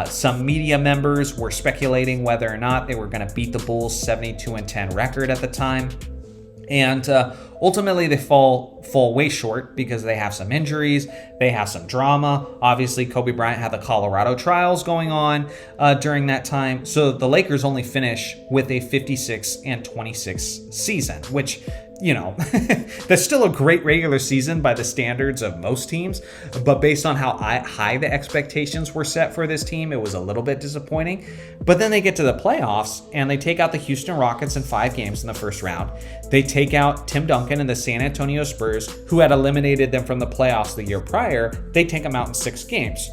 Some media members were speculating whether or not they were going to beat the Bulls' 72-10 record at the time. And ultimately, they fall way short because they have some injuries, they have some drama. Obviously, Kobe Bryant had the Colorado trials going on during that time. So the Lakers only finish with a 56-26 season, which, you know, that's still a great regular season by the standards of most teams. But based on how high the expectations were set for this team, it was a little bit disappointing. But then they get to the playoffs and they take out the Houston Rockets in 5 games in the first round. They take out Tim Duncan and the San Antonio Spurs, who had eliminated them from the playoffs the year prior. They take them out in 6 games.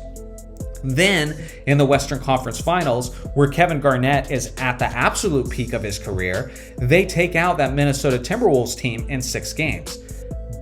Then in the Western Conference Finals, where Kevin Garnett is at the absolute peak of his career, they take out that Minnesota Timberwolves team in 6 games.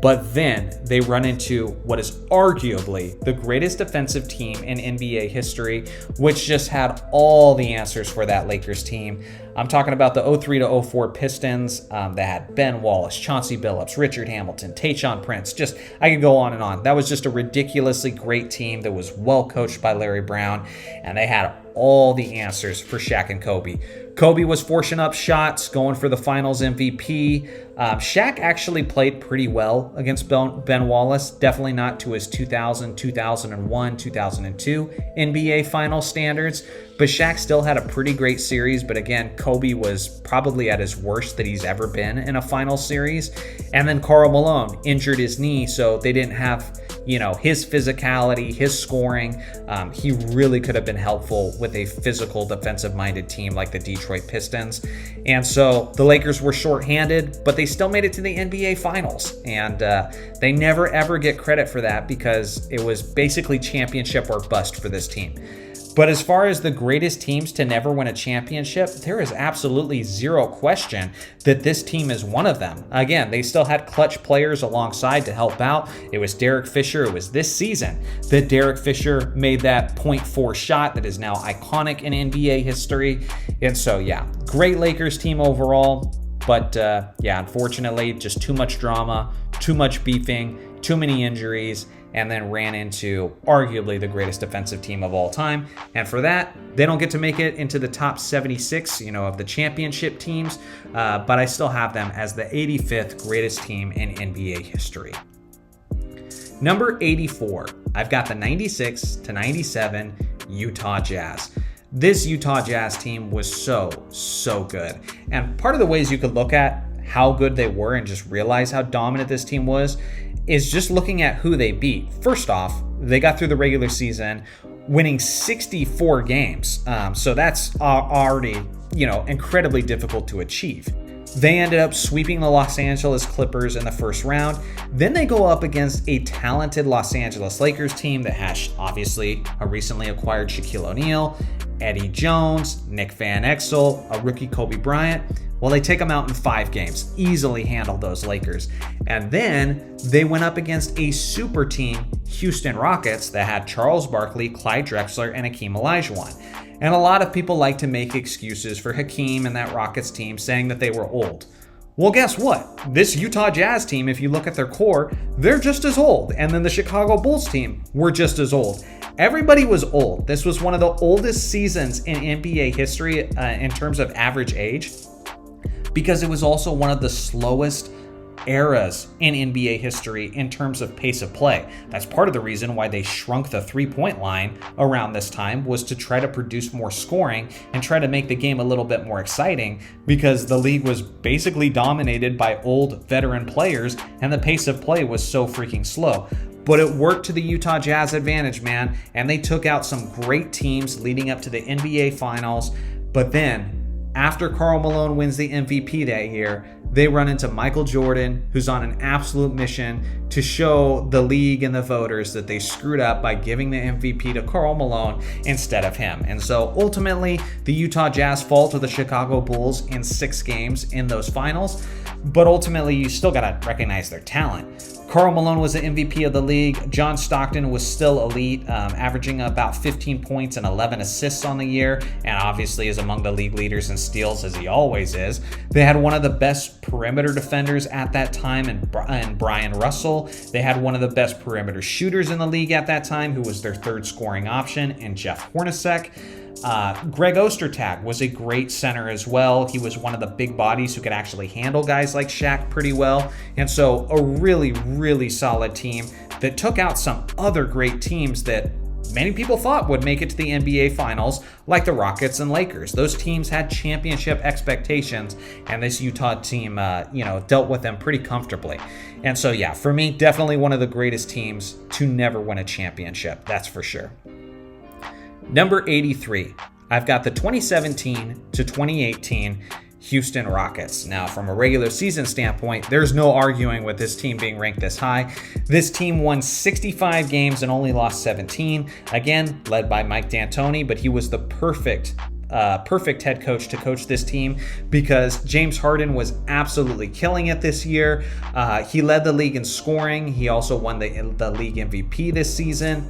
But then they run into what is arguably the greatest defensive team in NBA history, which just had all the answers for that Lakers team. I'm talking about the 03-04 Pistons that had Ben Wallace, Chauncey Billups, Richard Hamilton, Tayshaun Prince. Just, I could go on and on. That was just a ridiculously great team that was well coached by Larry Brown, and they had all the answers for Shaq and Kobe. Kobe was forcing up shots, going for the finals MVP. Shaq actually played pretty well against Ben Wallace. Definitely not to his 2000, 2001, 2002 NBA final standards. But Shaq still had a pretty great series. But again, Kobe was probably at his worst that he's ever been in a final series. And then Karl Malone injured his knee, so they didn't have, you know, his physicality, his scoring. He really could have been helpful with a physical, defensive-minded team like the Detroit Pistons. And so the Lakers were shorthanded, but they still made it to the NBA Finals. And they never, ever get credit for that because it was basically championship or bust for this team. But as far as the greatest teams to never win a championship, there is absolutely zero question that this team is one of them. Again, they still had clutch players alongside to help out. It was Derek Fisher. It was this season that Derek Fisher made that .4 shot that is now iconic in NBA history. And so, yeah, great Lakers team overall. But yeah, unfortunately, just too much drama, too much beefing, too many injuries, and then ran into arguably the greatest defensive team of all time. And for that, they don't get to make it into the top 76, of the championship teams, but I still have them as the 85th greatest team in NBA history. Number 84, I've got the 96 to 97 Utah Jazz. This Utah Jazz team was so good. And part of the ways you could look at how good they were and just realize how dominant this team was is just looking at who they beat. First off, they got through the regular season winning 64 games. So that's already, incredibly difficult to achieve. They ended up sweeping the Los Angeles Clippers in the first round. Then they go up against a talented Los Angeles Lakers team that has obviously a recently acquired Shaquille O'Neal, Eddie Jones, Nick Van Exel, a rookie Kobe Bryant. Well, they take them out in 5 games, easily handled those Lakers. And then they went up against a super team, Houston Rockets, that had Charles Barkley, Clyde Drexler, and Hakeem Olajuwon. And a lot of people like to make excuses for Hakeem and that Rockets team, saying that they were old. Well, guess what? This Utah Jazz team, if you look at their core, they're just as old. And then the Chicago Bulls team were just as old. Everybody was old. This was one of the oldest seasons in NBA history in terms of average age, because it was also one of the slowest eras in NBA history in terms of pace of play. That's part of the reason why they shrunk the three-point line around this time, was to try to produce more scoring and try to make the game a little bit more exciting, because the league was basically dominated by old veteran players and the pace of play was so freaking slow. But it worked to the Utah Jazz advantage, man, and they took out some great teams leading up to the NBA Finals. But then, after Karl Malone wins the MVP that year, they run into Michael Jordan, who's on an absolute mission to show the league and the voters that they screwed up by giving the MVP to Karl Malone instead of him. And so ultimately, the Utah Jazz fall to the Chicago Bulls in 6 games in those finals. But ultimately, you still got to recognize their talent. Karl Malone was the MVP of the league. John Stockton was still elite, averaging about 15 points and 11 assists on the year, and obviously is among the league leaders in steals, as he always is. They had one of the best perimeter defenders at that time in Brian Russell. They had one of the best perimeter shooters in the league at that time, who was their third scoring option, in Jeff Hornacek. Greg Ostertag was a great center as well. He was one of the big bodies who could actually handle guys like Shaq pretty well. And so a really, really solid team that took out some other great teams that many people thought would make it to the NBA Finals, like the Rockets and Lakers. Those teams had championship expectations, and this Utah team, dealt with them pretty comfortably. And so, yeah, for me, definitely one of the greatest teams to never win a championship. That's for sure. Number 83, I've got the 2017 to 2018 Houston Rockets. Now, from a regular season standpoint, there's no arguing with this team being ranked this high. This team won 65 games and only lost 17. Again, led by Mike D'Antoni, but he was the perfect head coach to coach this team because James Harden was absolutely killing it this year. He led the league in scoring. He also won the league MVP this season.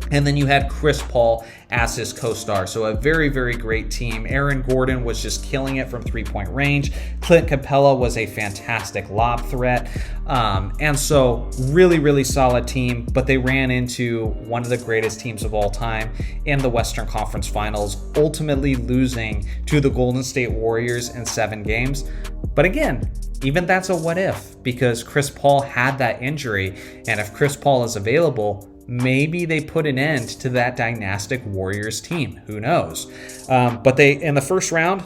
And then you had Chris Paul as his co-star. So a very, very great team. Aaron Gordon was just killing it from three-point range. Clint Capella was a fantastic lob threat. And so really, really solid team. But they ran into one of the greatest teams of all time in the Western Conference Finals, ultimately losing to the Golden State Warriors in 7 games. But again, even that's a what if, because Chris Paul had that injury. And if Chris Paul is available, maybe they put an end to that dynastic Warriors team. Who knows? But they, in the first round,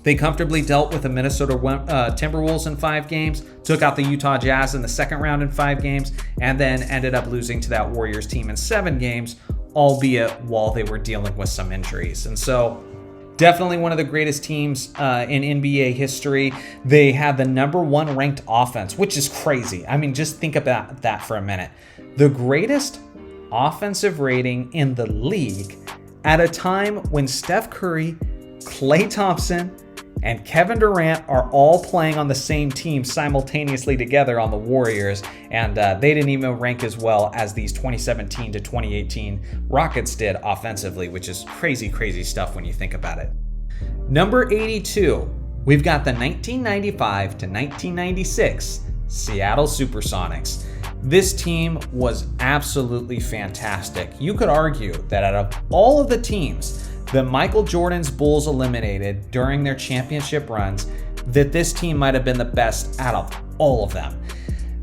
they comfortably dealt with the Minnesota Timberwolves in 5 games, took out the Utah Jazz in the second round in 5 games, and then ended up losing to that Warriors team in 7 games, albeit while they were dealing with some injuries. And so definitely one of the greatest teams in NBA history. They had the number 1 ranked offense, which is crazy. I mean, just think about that for a minute. The greatest offensive rating in the league at a time when Steph Curry, Klay Thompson, and Kevin Durant are all playing on the same team simultaneously together on the Warriors, and they didn't even rank as well as these 2017 to 2018 Rockets did offensively, which is crazy, crazy stuff when you think about it. Number 82, we've got the 1995 to 1996 Seattle Supersonics. This team was absolutely fantastic. You could argue that out of all of the teams that Michael Jordan's Bulls eliminated during their championship runs, that this team might have been the best out of all of them.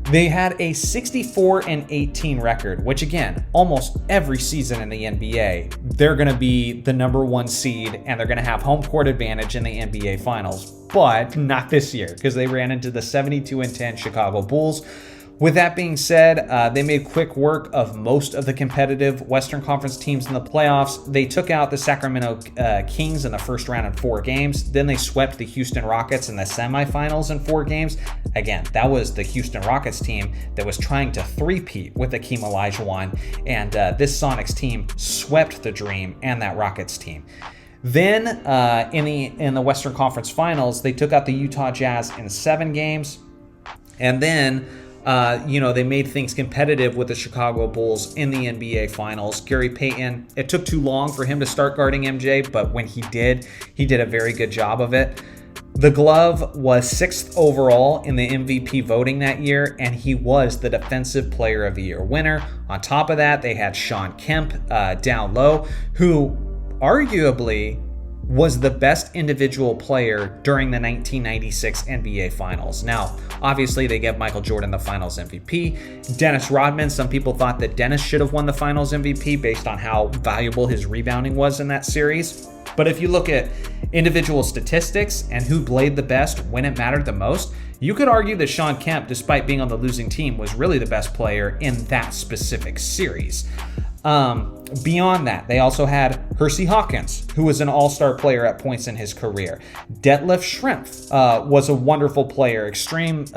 They had a 64-18 record, which again, almost every season in the NBA, they're going to be the number 1 seed and they're going to have home court advantage in the NBA Finals. But not this year, because they ran into the 72-10 Chicago Bulls. With that being said, they made quick work of most of the competitive Western Conference teams in the playoffs. They took out the Sacramento Kings in the first round in 4 games. Then they swept the Houston Rockets in the semifinals in 4 games. Again, that was the Houston Rockets team that was trying to three-peat with Akeem Olajuwon. And this Sonics team swept the Dream and that Rockets team. Then in the Western Conference Finals, they took out the Utah Jazz in 7 games. And then they made things competitive with the Chicago Bulls in the NBA Finals. Gary Payton, it took too long for him to start guarding MJ, but when he did a very good job of it. The Glove was 6th overall in the MVP voting that year, and he was the Defensive Player of the Year winner. On top of that, they had Shawn Kemp down low, who arguably was the best individual player during the 1996 NBA Finals. Now, obviously, they gave Michael Jordan the Finals MVP. Dennis Rodman, some people thought that Dennis should have won the Finals MVP based on how valuable his rebounding was in that series. But if you look at individual statistics and who played the best when it mattered the most, you could argue that Shawn Kemp, despite being on the losing team, was really the best player in that specific series. Beyond that, they also had Hersey Hawkins, who was an all-star player at points in his career. Detlef Schrempf was a wonderful player, extremely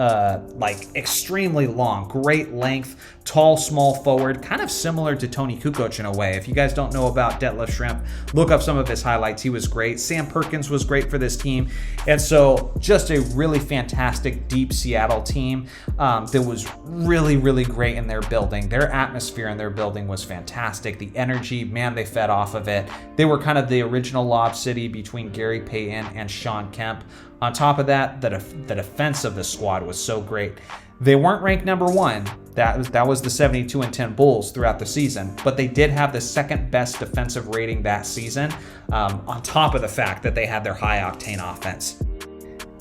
long, great length, tall, small forward, kind of similar to Tony Kukoc in a way. If you guys don't know about Detlef Schrempf, look up some of his highlights. He was great. Sam Perkins was great for this team. And so just a really fantastic, deep Seattle team that was really, really great in their building. Their atmosphere in their building was fantastic. The energy, man, they fed off of it. They were kind of the original Lob City between Gary Payton and Shawn Kemp. On top of that, the defense of the squad was so great. They weren't ranked number 1, That was the 72-10 Bulls throughout the season, but they did have the second best defensive rating that season, on top of the fact that they had their high-octane offense.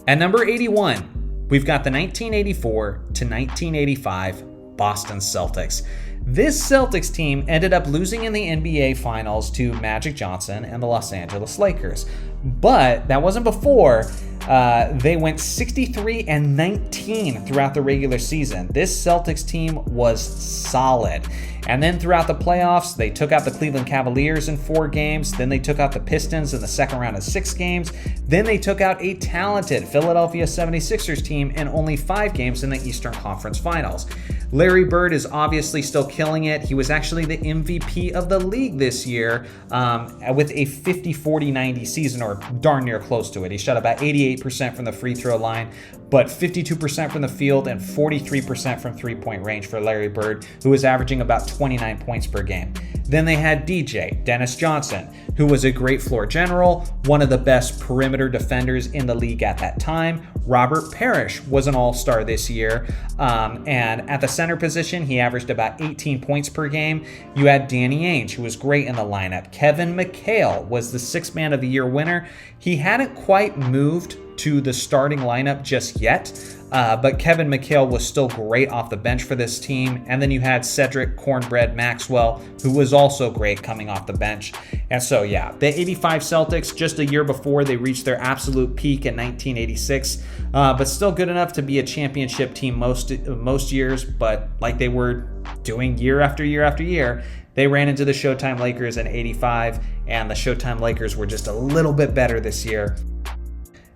At number 81, we've got the 1984 to 1985 Boston Celtics. This Celtics team ended up losing in the NBA Finals to Magic Johnson and the Los Angeles Lakers. But that wasn't before. They went 63-19 throughout the regular season. This Celtics team was solid. And then throughout the playoffs, they took out the Cleveland Cavaliers in 4 games. Then they took out the Pistons in the second round of 6 games. Then they took out a talented Philadelphia 76ers team in only 5 games in the Eastern Conference Finals. Larry Bird is obviously still killing it. He was actually the MVP of the league this year, with a 50-40-90 season, or darn near close to it. He shot about 88% from the free throw line, but 52% from the field and 43% from three-point range for Larry Bird, who was averaging about 29 points per game. Then they had DJ, Dennis Johnson, who was a great floor general, one of the best perimeter defenders in the league at that time. Robert Parrish was an all-star this year, and at the center position, he averaged about 18 points per game. You had Danny Ainge, who was great in the lineup. Kevin McHale was the 6th Man of the Year winner. He hadn't quite moved to the starting lineup just yet, but Kevin McHale was still great off the bench for this team. And then you had Cedric Cornbread Maxwell, who was also great coming off the bench. And so, yeah, the 85 Celtics, just a year before they reached their absolute peak in 1986, but still good enough to be a championship team most years. But like they were doing year after year after year, they ran into the Showtime Lakers in 85, and the Showtime Lakers were just a little bit better this year.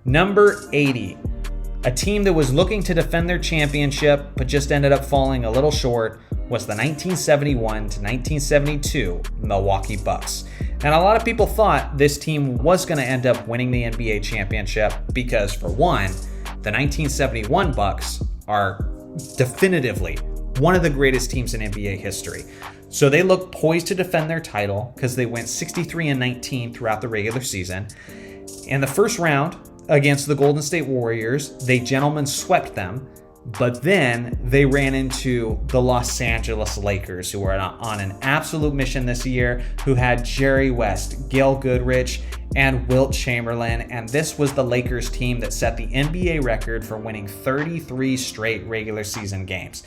Number 80, a team that was looking to defend their championship but just ended up falling a little short, was the 1971 to 1972 Milwaukee Bucks. And a lot of people thought this team was going to end up winning the NBA championship because, for one, the 1971 Bucks are definitively one of the greatest teams in NBA history. So they look poised to defend their title because they went 63-19 throughout the regular season. In the first round, against the Golden State Warriors, they gentlemen swept them, but then they ran into the Los Angeles Lakers, who were on an absolute mission this year, who had Jerry West, Gail Goodrich, and Wilt Chamberlain, and this was the Lakers team that set the NBA record for winning 33 straight regular season games.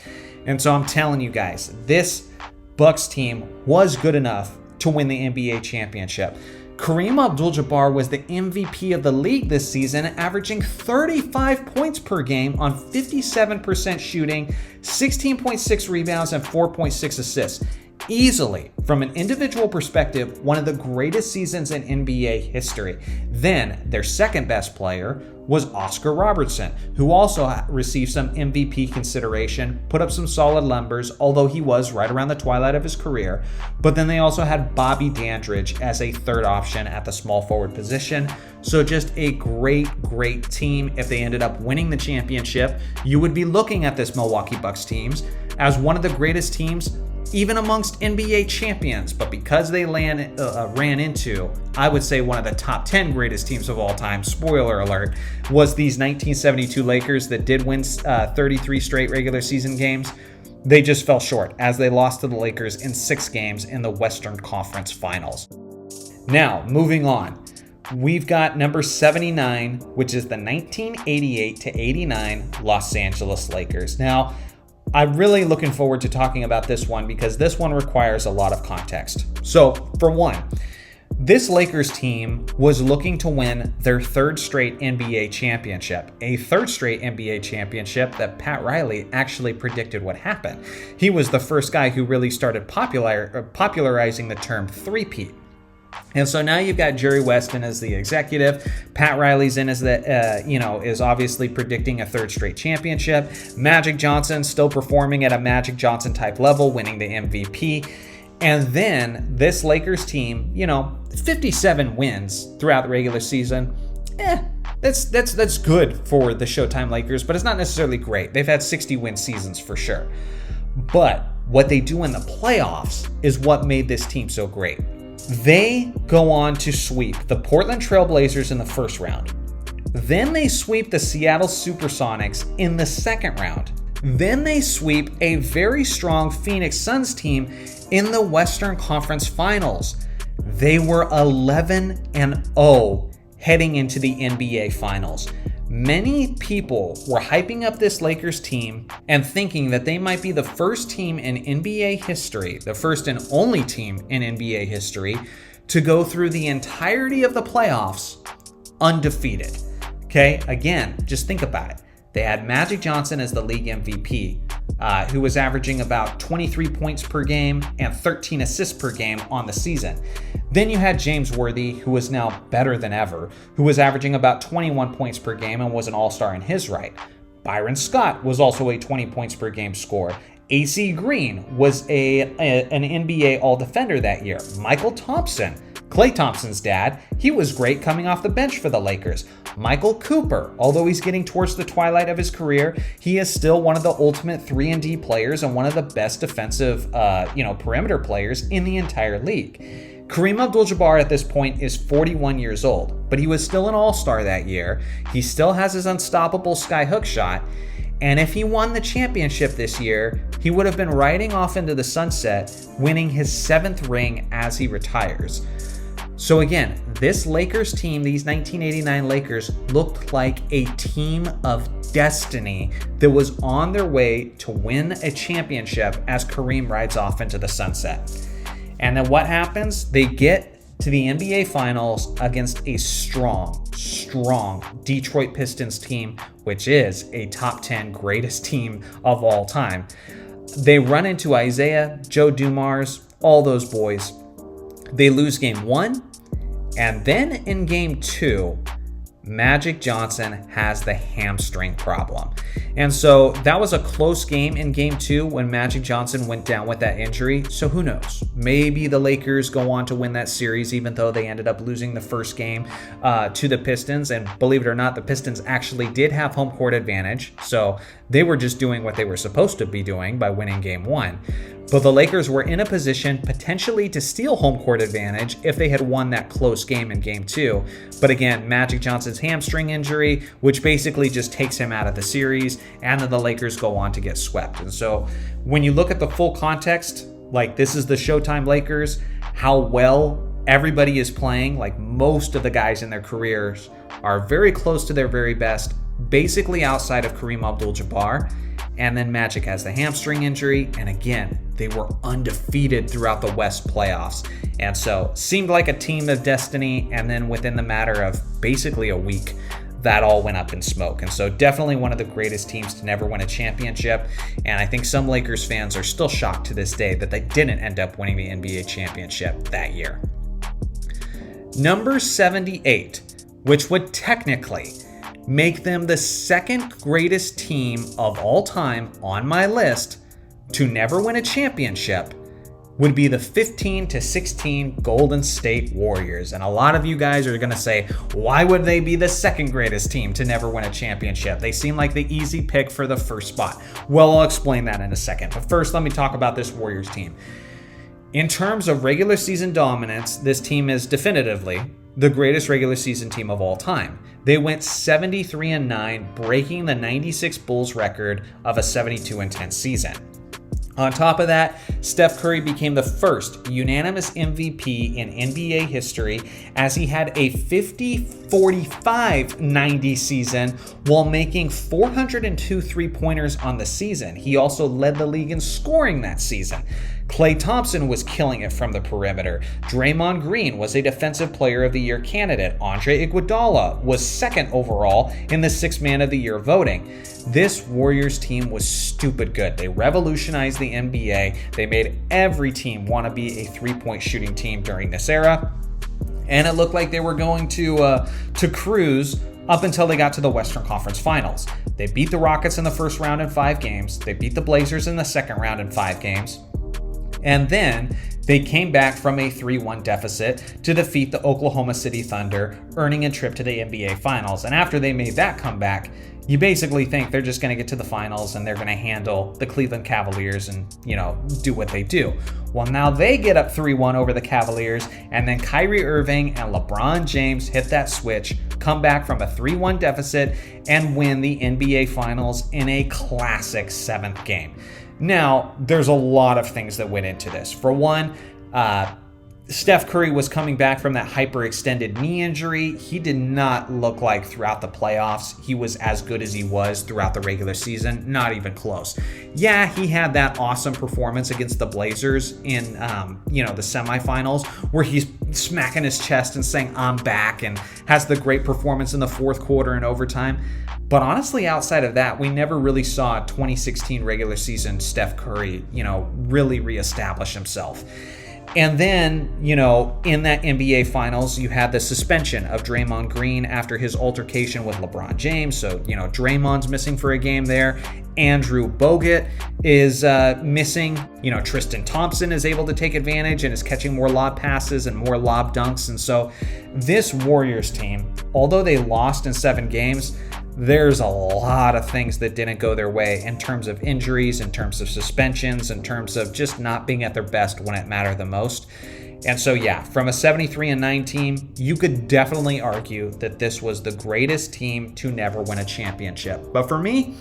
And so I'm telling you guys, this Bucks team was good enough to win the NBA championship. Kareem Abdul-Jabbar was the MVP of the league this season, averaging 35 points per game on 57% shooting, 16.6 rebounds, and 4.6 assists. Easily, from an individual perspective, one of the greatest seasons in NBA history. Then, their second best player was Oscar Robertson, who also received some MVP consideration, put up some solid numbers, although he was right around the twilight of his career. But then they also had Bobby Dandridge as a third option at the small forward position. So just a great, great team. If they ended up winning the championship, you would be looking at this Milwaukee Bucks teams as one of the greatest teams even amongst NBA champions. But because they ran into, I would say, one of the top 10 greatest teams of all time, spoiler alert, was these 1972 Lakers that did win 33 straight regular season games. They just fell short as they lost to the Lakers in 6 games in the Western Conference Finals. Now, moving on. We've got number 79, which is the 1988 to 89 Los Angeles Lakers. Now, I'm really looking forward to talking about this one because this one requires a lot of context. So, for one, this Lakers team was looking to win their 3rd straight NBA championship, a 3rd straight NBA championship that Pat Riley actually predicted would happen. He was the first guy who really started popularizing the term three-peat. And so now you've got Jerry West in as the executive. Pat Riley's in as the, is obviously predicting a 3rd straight championship. Magic Johnson still performing at a Magic Johnson type level, winning the MVP. And then this Lakers team, 57 wins throughout the regular season. That's good for the Showtime Lakers, but it's not necessarily great. They've had 60-win seasons for sure. But what they do in the playoffs is what made this team so great. They go on to sweep the Portland Trailblazers in the first round. Then they sweep the Seattle Supersonics in the second round. Then they sweep a very strong Phoenix Suns team in the Western Conference Finals. They were 11-0 heading into the NBA Finals. Many people were hyping up this Lakers team and thinking that they might be the first team in NBA history, the first and only team in NBA history, to go through the entirety of the playoffs undefeated. Okay, again, just think about it. They had Magic Johnson as the league MVP, who was averaging about 23 points per game and 13 assists per game on the season. Then you had James Worthy, who was now better than ever, who was averaging about 21 points per game and was an all-star in his right. Byron Scott was also a 20 points per game scorer. AC Green was an NBA All-Defender that year. Michael Thompson, Klay Thompson's dad, he was great coming off the bench for the Lakers. Michael Cooper, although he's getting towards the twilight of his career, he is still one of the ultimate 3-and-D players and one of the best defensive, perimeter players in the entire league. Kareem Abdul-Jabbar at this point is 41 years old, but he was still an all-star that year. He still has his unstoppable skyhook shot, and if he won the championship this year, he would have been riding off into the sunset, winning his 7th ring as he retires. So again, this Lakers team, these 1989 Lakers, looked like a team of destiny that was on their way to win a championship as Kareem rides off into the sunset. And then what happens? They get to the NBA Finals against a strong Detroit Pistons team, which is a top 10 greatest team of all time. They run into Isaiah, Joe Dumars, all those boys. They lose game 1, and then in game 2, Magic Johnson has the hamstring problem. And so that was a close game in game 2 when Magic Johnson went down with that injury. So who knows? Maybe the Lakers go on to win that series, even though they ended up losing the first game to the Pistons. And believe it or not, the Pistons actually did have home court advantage. So they were just doing what they were supposed to be doing by winning game 1. But the Lakers were in a position potentially to steal home court advantage if they had won that close game in game 2. But again, Magic Johnson's hamstring injury, which basically just takes him out of the series, and then the Lakers go on to get swept. And so when you look at the full context, like this is the Showtime Lakers, how well everybody is playing, like most of the guys in their careers are very close to their very best, basically outside of Kareem Abdul-Jabbar. And then Magic has the hamstring injury. And again, they were undefeated throughout the West playoffs. And so seemed like a team of destiny. And then within the matter of basically a week, that all went up in smoke. And so definitely one of the greatest teams to never win a championship. And I think some Lakers fans are still shocked to this day that they didn't end up winning the NBA championship that year. Number 78, which would technically make them the second greatest team of all time on my list to never win a championship, would be the 15-16 Golden State Warriors. And a lot of you guys are going to say, why would they be the second greatest team to never win a championship? They seem like the easy pick for the first spot. Well, I'll explain that in a second. But first, let me talk about this Warriors team. In terms of regular season dominance, this team is definitively the greatest regular season team of all time. They went 73-9, breaking the 96 Bulls record of a 72-10 season. On top of that, Steph Curry became the first unanimous MVP in NBA history as he had a 50-45-90 season while making 402 three-pointers on the season. He also led the league in scoring that season. Klay Thompson was killing it from the perimeter. Draymond Green was a Defensive Player of the Year candidate. Andre Iguodala was second overall in the Sixth Man of the Year voting. This Warriors team was stupid good. They revolutionized the NBA. They made every team want to be a three-point shooting team during this era. And it looked like they were going to cruise up until they got to the Western Conference Finals. They beat the Rockets in the first round in 5 games. They beat the Blazers in the second round in 5 games. And then they came back from a 3-1 deficit to defeat the Oklahoma City Thunder, earning a trip to the NBA Finals. And after they made that comeback, you basically think they're just going to get to the finals and they're going to handle the Cleveland Cavaliers and, do what they do. Well, now they get up 3-1 over the Cavaliers, and then Kyrie Irving and LeBron James hit that switch, come back from a 3-1 deficit, and win the NBA Finals in a classic 7th game. Now, there's a lot of things that went into this. For one, Steph Curry was coming back from that hyperextended knee injury. He did not look like throughout the playoffs he was as good as he was throughout the regular season. Not even close. Yeah, he had that awesome performance against the Blazers in, the semifinals where he's smacking his chest and saying, "I'm back," and has the great performance in the fourth quarter and overtime. But honestly, outside of that, we never really saw 2016 regular season Steph Curry, really reestablish himself. And then, in that NBA Finals, you had the suspension of Draymond Green after his altercation with LeBron James. So, Draymond's missing for a game there. Andrew Bogut is missing. Tristan Thompson is able to take advantage and is catching more lob passes and more lob dunks. And so this Warriors team, although they lost in 7 games, there's a lot of things that didn't go their way in terms of injuries, in terms of suspensions, in terms of just not being at their best when it mattered the most. And so, yeah, from a 73-9 team, you could definitely argue that this was the greatest team to never win a championship. But for me,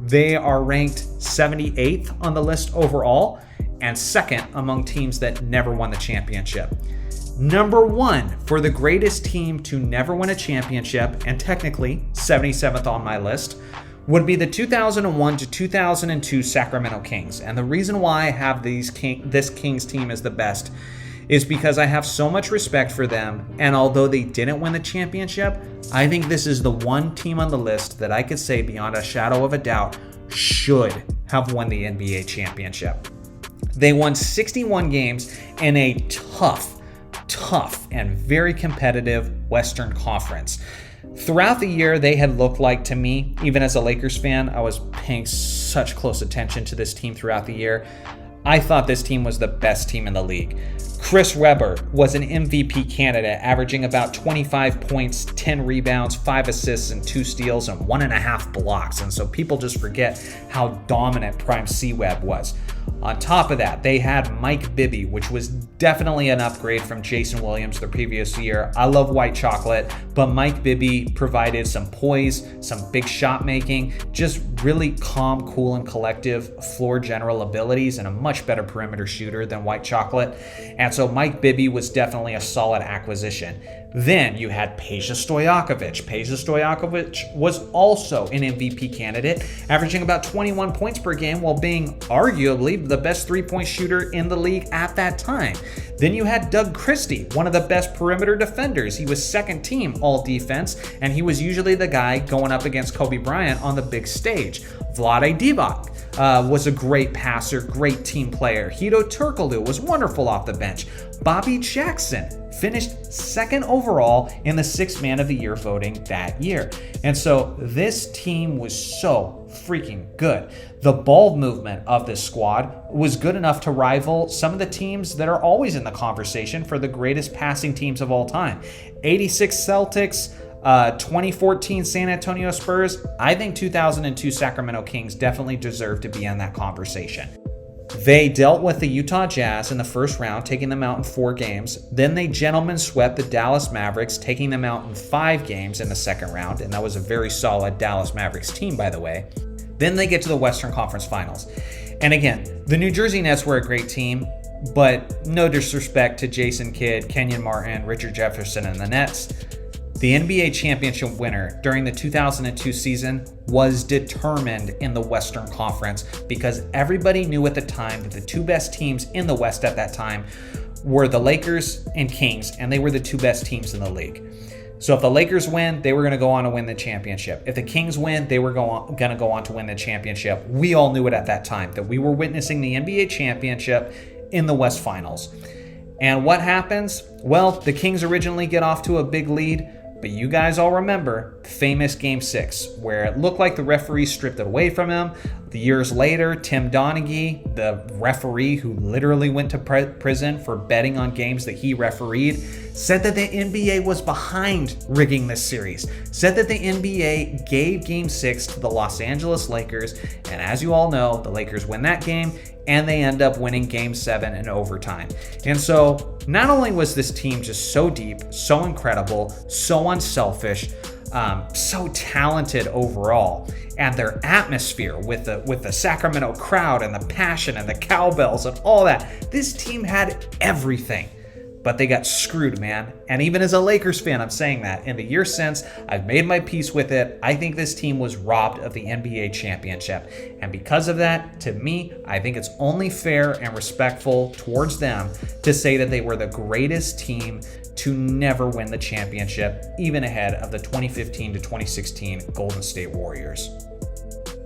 they are ranked 78th on the list overall and 2nd among teams that never won the championship. Number 1 for the greatest team to never win a championship, and technically 77th on my list, would be the 2001 to 2002 Sacramento Kings. And the reason why I have this Kings team as the best is because I have so much respect for them, and although they didn't win the championship, I think this is the one team on the list that I could say beyond a shadow of a doubt should have won the NBA championship. They won 61 games in a tough and very competitive Western Conference. Throughout the year, they had looked like, to me, even as a Lakers fan, I was paying such close attention to this team throughout the year. I thought this team was the best team in the league. Chris Webber was an MVP candidate, averaging about 25 points, 10 rebounds, 5 assists, and 2 steals, and 1.5 blocks. And so people just forget how dominant Prime C-Web was. On top of that, they had Mike Bibby, which was definitely an upgrade from Jason Williams the previous year. I love White Chocolate, but Mike Bibby provided some poise, some big shot making, just really calm, cool, and collective floor general abilities, and a much better perimeter shooter than White Chocolate. And so Mike Bibby was definitely a solid acquisition. Then you had Peja Stojakovic. Peja Stojakovic was also an MVP candidate, averaging about 21 points per game while being arguably the best three-point shooter in the league at that time. Then you had Doug Christie, one of the best perimeter defenders. He was second team all defense, and he was usually the guy going up against Kobe Bryant on the big stage. Vlade Divac was a great passer, great team player. Hedo Turkoglu was wonderful off the bench. Bobby Jackson finished second overall in the Sixth Man of the Year voting that year. And so this team was so freaking good. The ball movement of this squad was good enough to rival some of the teams that are always in the conversation for the greatest passing teams of all time. 86 Celtics, 2014 San Antonio Spurs. I think 2002 Sacramento Kings definitely deserve to be in that conversation. They dealt with the Utah Jazz in the first round, taking them out in 4 games. Then they gentlemen swept the Dallas Mavericks, taking them out in 5 games in the second round. And that was a very solid Dallas Mavericks team, by the way. Then they get to the Western Conference Finals. And again, the New Jersey Nets were a great team, but no disrespect to Jason Kidd, Kenyon Martin, Richard Jefferson, and the Nets. The NBA championship winner during the 2002 season was determined in the Western Conference because everybody knew at the time that the 2 best teams in the West at that time were the Lakers and Kings, and they were the 2 best teams in the league. So if the Lakers win, they were going to go on to win the championship. If the Kings win, they were going to go on to win the championship. We all knew it at that time, that we were witnessing the NBA championship in the West Finals. And what happens? Well, the Kings originally get off to a big lead, but you guys all remember the famous Game 6, where it looked like the referee stripped it away from him. The years later, Tim Donaghy, the referee who literally went to prison for betting on games that he refereed, said that the NBA was behind rigging this series, said that the NBA gave Game 6 to the Los Angeles Lakers, and as you all know, the Lakers win that game, and they end up winning Game 7 in overtime. And so, not only was this team just so deep, so incredible, so unselfish, so talented overall, and their atmosphere with the Sacramento crowd and the passion and the cowbells and all that, this team had everything. But they got screwed, man. And even as a Lakers fan, I'm saying that. In the years since, I've made my peace with it. I think this team was robbed of the NBA championship. And because of that, to me, I think it's only fair and respectful towards them to say that they were the greatest team to never win the championship, even ahead of the 2015 to 2016 Golden State Warriors.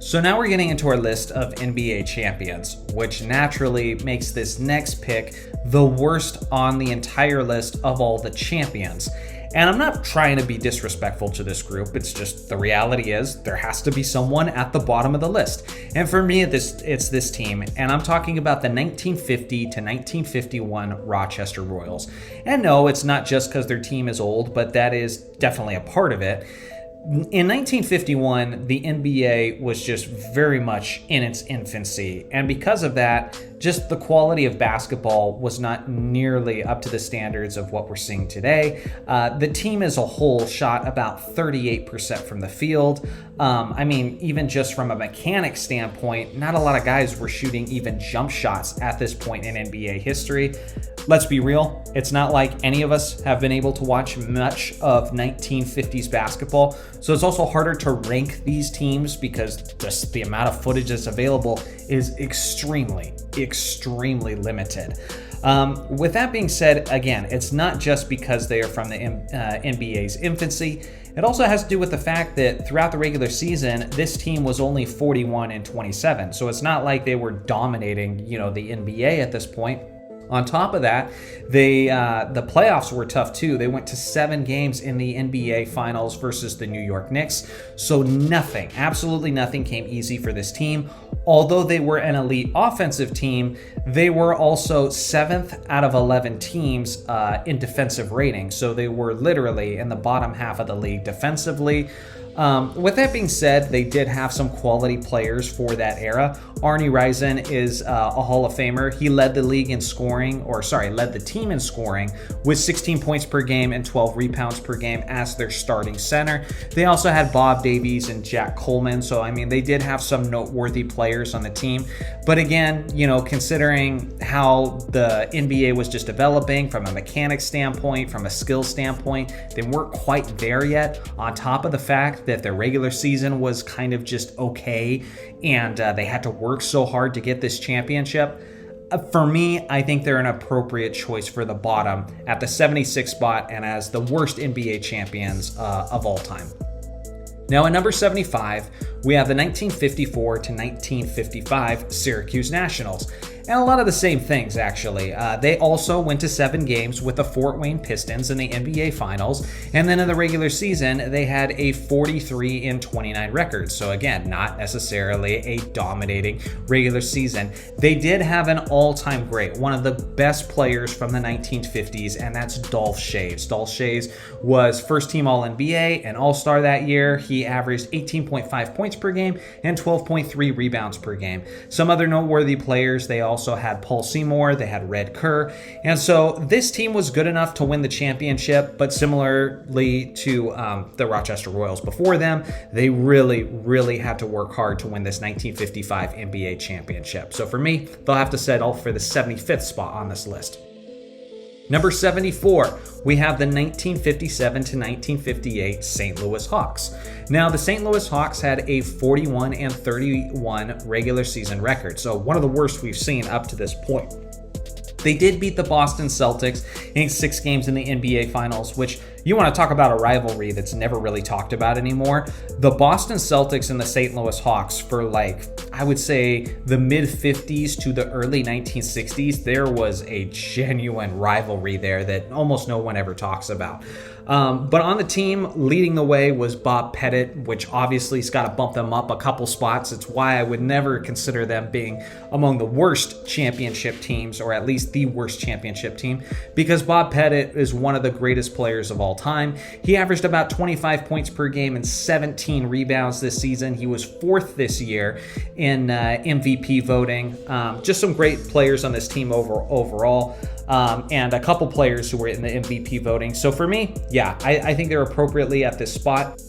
So now we're getting into our list of NBA champions, which naturally makes this next pick the worst on the entire list of all the champions. And I'm not trying to be disrespectful to this group, it's just the reality is there has to be someone at the bottom of the list. And for me, it's this team, and I'm talking about the 1950 to 1951 Rochester Royals. And no, it's not just because their team is old, but that is definitely a part of it. In 1951, the NBA was just very much in its infancy, and because of that, just the quality of basketball was not nearly up to the standards of what we're seeing today. The team as a whole shot about 38% from the field. I mean, even just from a mechanic standpoint, not a lot of guys were shooting even jump shots at this point in NBA history. Let's be real, it's not like any of us have been able to watch much of 1950s basketball, so it's also harder to rank these teams because just the amount of footage that's available is extremely limited. With that being said, again, it's not just because they are from the NBA's infancy. It also has to do with the fact that throughout the regular season, this team was only 41-27. So it's not like they were dominating, the NBA at this point. On top of that, the playoffs were tough too. They went to 7 games in the NBA Finals versus the New York Knicks. So nothing, absolutely nothing came easy for this team. Although they were an elite offensive team, they were also 7th out of 11 teams in defensive rating. So they were literally in the bottom half of the league defensively. With that being said, they did have some quality players for that era. Arnie Rison is a Hall of Famer. He led the league in scoring, led the team in scoring with 16 points per game and 12 rebounds per game as their starting center. They also had Bob Davies and Jack Coleman. So, I mean, they did have some noteworthy players on the team. But again, considering how the NBA was just developing from a mechanics standpoint, from a skill standpoint, they weren't quite there yet. On top of the fact that their regular season was kind of just okay, and they had to work so hard to get this championship. For me, I think they're an appropriate choice for the bottom at the 76th spot and as the worst NBA champions of all time. Now at number 75, we have the 1954 to 1955 Syracuse Nationals. And a lot of the same things, actually. They also went to 7 games with the Fort Wayne Pistons in the NBA Finals. And then in the regular season, they had a 43-29 record. So again, not necessarily a dominating regular season. They did have an all-time great, one of the best players from the 1950s, and that's Dolph Schayes. Dolph Schayes was first-team All-NBA and All-Star that year. He averaged 18.5 points per game and 12.3 rebounds per game. Some other noteworthy players, they also had Paul Seymour, they had Red Kerr, and so this team was good enough to win the championship, but similarly to the Rochester Royals before them, they really had to work hard to win this 1955 NBA championship. So for me, they'll have to settle for the 75th spot on this list. Number 74, we have the 1957 to 1958 St. Louis Hawks. Now, the St. Louis Hawks had a 41-31 regular season record, so one of the worst we've seen up to this point. They did beat the Boston Celtics in 6 games in the NBA Finals, which You want to talk about a rivalry that's never really talked about anymore. The Boston Celtics and the St. Louis Hawks for I would say the mid 50s to the early 1960s, there was a genuine rivalry there that almost no one ever talks about. But on the team, leading the way was Bob Pettit, which obviously has got to bump them up a couple spots. It's why I would never consider them being among the worst championship teams, or at least the worst championship team, because Bob Pettit is one of the greatest players of all time. He averaged about 25 points per game and 17 rebounds this season. He was fourth this year in MVP voting. Just some great players on this team overall. And a couple players who were in the MVP voting. So for me, I think they're appropriately at this spot.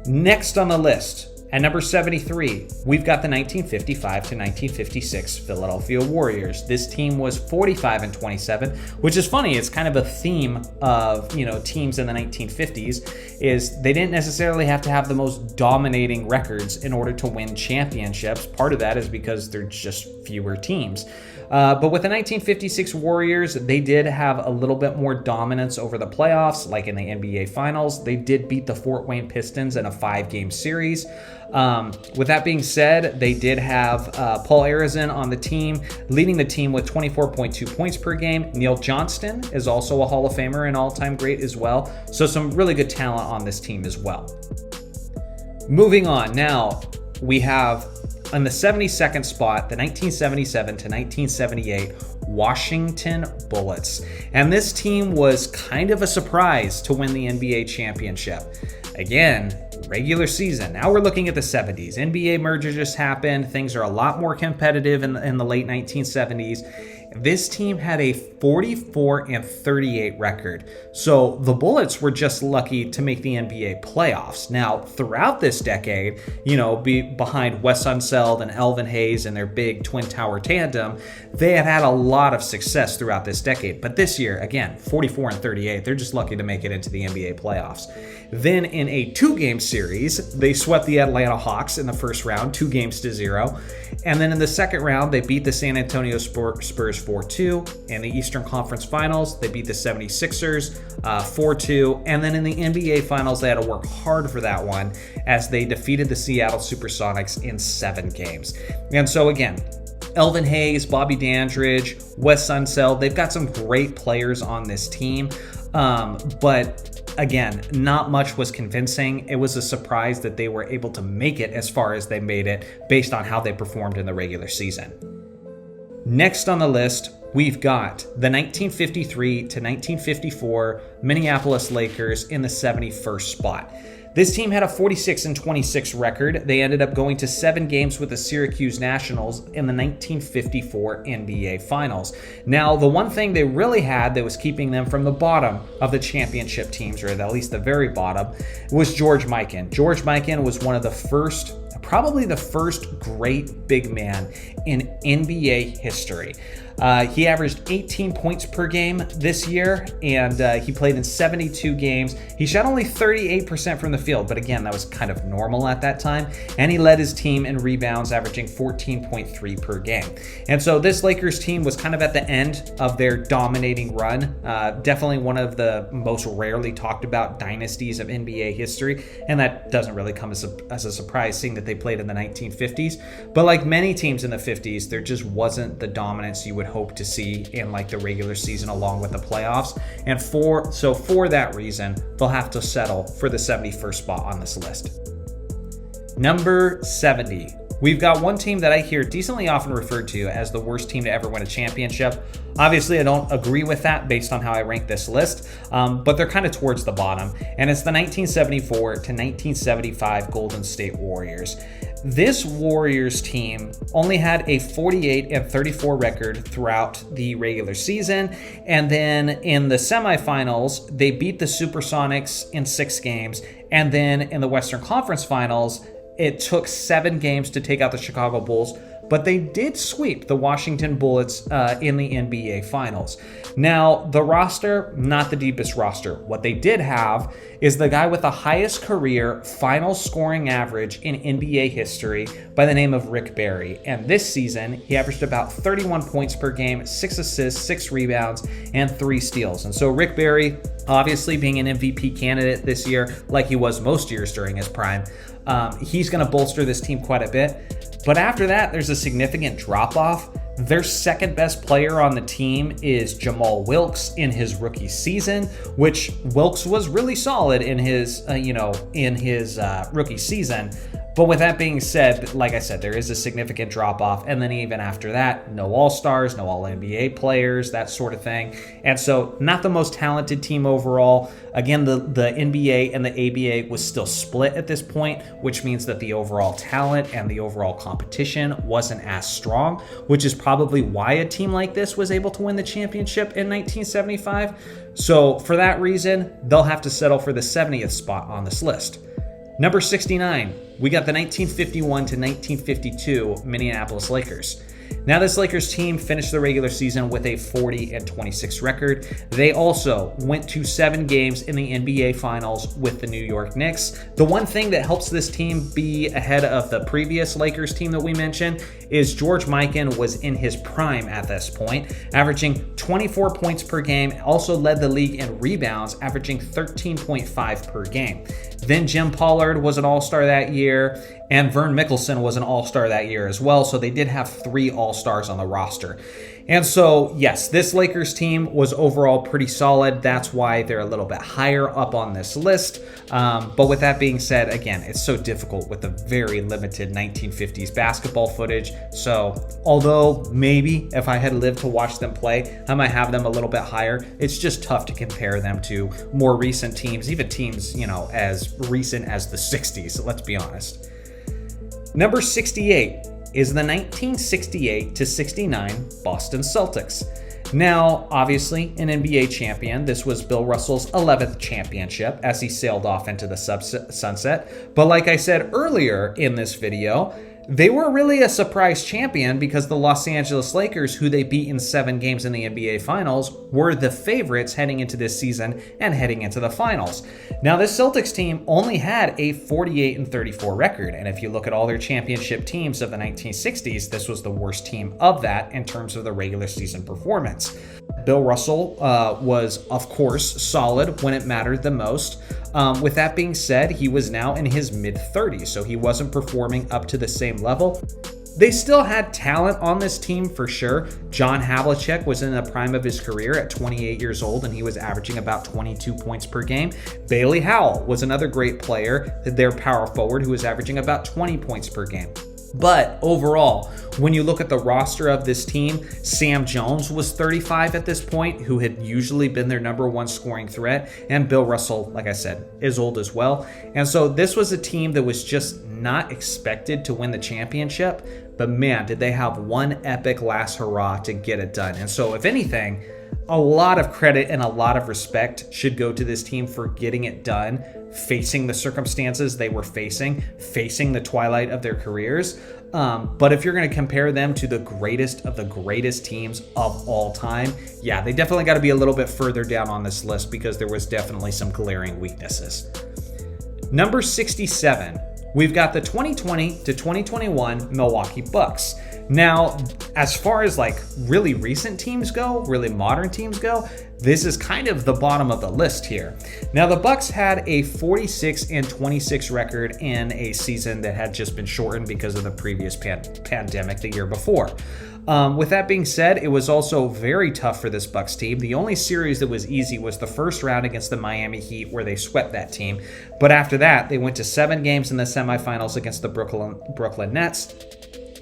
Next on the list, at number 73, we've got the 1955 to 1956 Philadelphia Warriors. This team was 45-27, which is funny. It's kind of a theme of, teams in the 1950s is they didn't necessarily have to have the most dominating records in order to win championships. Part of that is because there's just fewer teams. But with the 1956 Warriors, they did have a little bit more dominance over the playoffs, like in the NBA Finals. They did beat the Fort Wayne Pistons in a 5-game series. With that being said, they did have Paul Arizin on the team, leading the team with 24.2 points per game. Neil Johnston is also a Hall of Famer and all-time great as well. So some really good talent on this team as well. Moving on, now we have on the 72nd spot, the 1977 to 1978 Washington Bullets. And this team was kind of a surprise to win the NBA championship. Again, regular season. Now we're looking at the 70s. NBA merger just happened. Things are a lot more competitive in the late 1970s. This team had a 44-38 record. So the Bullets were just lucky to make the NBA playoffs. Now, throughout this decade, behind Wes Unseld and Elvin Hayes and their big Twin Tower tandem, they had a lot of success throughout this decade. But this year, again, 44-38, they're just lucky to make it into the NBA playoffs. Then in a 2-game series, they swept the Atlanta Hawks in the first round, 2-0. And then in the second round, they beat the San Antonio Spurs 4-2. In the Eastern Conference Finals, they beat the 76ers 4-2. And then in the NBA Finals, they had to work hard for that one as they defeated the Seattle Supersonics in 7 games. And so again, Elvin Hayes, Bobby Dandridge, Wes Unseld, they've got some great players on this team. But again, not much was convincing. It was a surprise that they were able to make it as far as they made it based on how they performed in the regular season. Next on the list, we've got the 1953 to 1954 Minneapolis Lakers in the 71st spot. This team had a 46-26 record. They ended up going to 7 games with the Syracuse Nationals in the 1954 NBA Finals. Now, the one thing they really had that was keeping them from the bottom of the championship teams, or at least the very bottom, was George Mikan. George Mikan was one of the first, probably the first great big man in NBA history. He averaged 18 points per game this year, and he played in 72 games. He shot only 38% from the field, but again, that was kind of normal at that time. And he led his team in rebounds, averaging 14.3 per game. And so this Lakers team was kind of at the end of their dominating run. Definitely one of the most rarely talked about dynasties of NBA history, and that doesn't really come as a surprise, seeing that they played in the 1950s. But like many teams in the 50s, there just wasn't the dominance you would hope to see in like the regular season along with the playoffs. And for that reason, they'll have to settle for the 71st spot on this list. Number 70. We've got one team that I hear decently often referred to as the worst team to ever win a championship. Obviously, I don't agree with that based on how I rank this list, but they're kind of towards the bottom, and it's the 1974 to 1975 Golden State Warriors. This Warriors team only had a 48-34 record throughout the regular season, and then in the semifinals, they beat the Supersonics in 6 games, and then in the Western Conference Finals, it took 7 games to take out the Chicago Bulls, but they did sweep the Washington Bullets in the NBA Finals. Now, the roster, not the deepest roster. What they did have is the guy with the highest career final scoring average in NBA history by the name of Rick Barry. And this season, he averaged about 31 points per game, 6 assists, 6 rebounds, and 3 steals. And so Rick Barry, Obviously, being an MVP candidate this year, like he was most years during his prime, he's going to bolster this team quite a bit. But after that, there's a significant drop-off. Their second best player on the team is Jamal Wilkes in his rookie season, which Wilkes was really solid in his, rookie season. But with that being said, like I said, there is a significant drop off. And then even after that, no All-Stars, no All-NBA players, that sort of thing. And so not the most talented team overall. Again, the NBA and the ABA was still split at this point, which means that the overall talent and the overall competition wasn't as strong, which is probably why a team like this was able to win the championship in 1975. So for that reason, they'll have to settle for the 70th spot on this list. Number 69, we got the 1951 to 1952 Minneapolis Lakers. Now, this Lakers team finished the regular season with a 40-26 record. They also went to 7 games in the NBA Finals with the New York Knicks. The one thing that helps this team be ahead of the previous Lakers team that we mentioned is George Mikan was in his prime at this point, averaging 24 points per game, also led the league in rebounds, averaging 13.5 per game. Then Jim Pollard was an all-star that year, and Vern Mickelson was an all-star that year as well, so they did have 3 all-stars on the roster. And so, yes, this Lakers team was overall pretty solid. That's why they're a little bit higher up on this list. But with that being said, again, it's so difficult with the very limited 1950s basketball footage. So although maybe if I had lived to watch them play, I might have them a little bit higher. It's just tough to compare them to more recent teams, even teams, as recent as the 60s, let's be honest. Number 68 is the 1968 to 69 Boston Celtics. Now, obviously, an NBA champion. This was Bill Russell's 11th championship as he sailed off into the sunset. But like I said earlier in this video, they were really a surprise champion because the Los Angeles Lakers, who they beat in 7 games in the NBA Finals, were the favorites heading into this season and heading into the finals. Now, this Celtics team only had a 48-34 record, and if you look at all their championship teams of the 1960s, this was the worst team of that in terms of the regular season performance. Bill Russell was, of course, solid when it mattered the most. With that being said, he was now in his mid-30s, so he wasn't performing up to the same level. They still had talent on this team for sure. John Havlicek was in the prime of his career at 28 years old, and he was averaging about 22 points per game. Bailey Howell was another great player, their power forward, who was averaging about 20 points per game. But overall, when you look at the roster of this team, Sam Jones was 35 at this point, who had usually been their number 1 scoring threat. And Bill Russell, like I said, is old as well. And so this was a team that was just not expected to win the championship. But man, did they have one epic last hurrah to get it done. And so if anything, a lot of credit and a lot of respect should go to this team for getting it done, facing the circumstances they were facing the twilight of their careers. But if you're going to compare them to the greatest of the greatest teams of all time, yeah, they definitely got to be a little bit further down on this list because there was definitely some glaring weaknesses. Number 67, we've got the 2020 to 2021 Milwaukee Bucks. Now, as far as like really recent teams go, really modern teams go, this is kind of the bottom of the list here. Now, the Bucks had a 46-26 record in a season that had just been shortened because of the previous pandemic the year before. With that being said, it was also very tough for this Bucks team. The only series that was easy was the first round against the Miami Heat, where they swept that team. But after that, they went to 7 games in the semifinals against the Brooklyn Nets.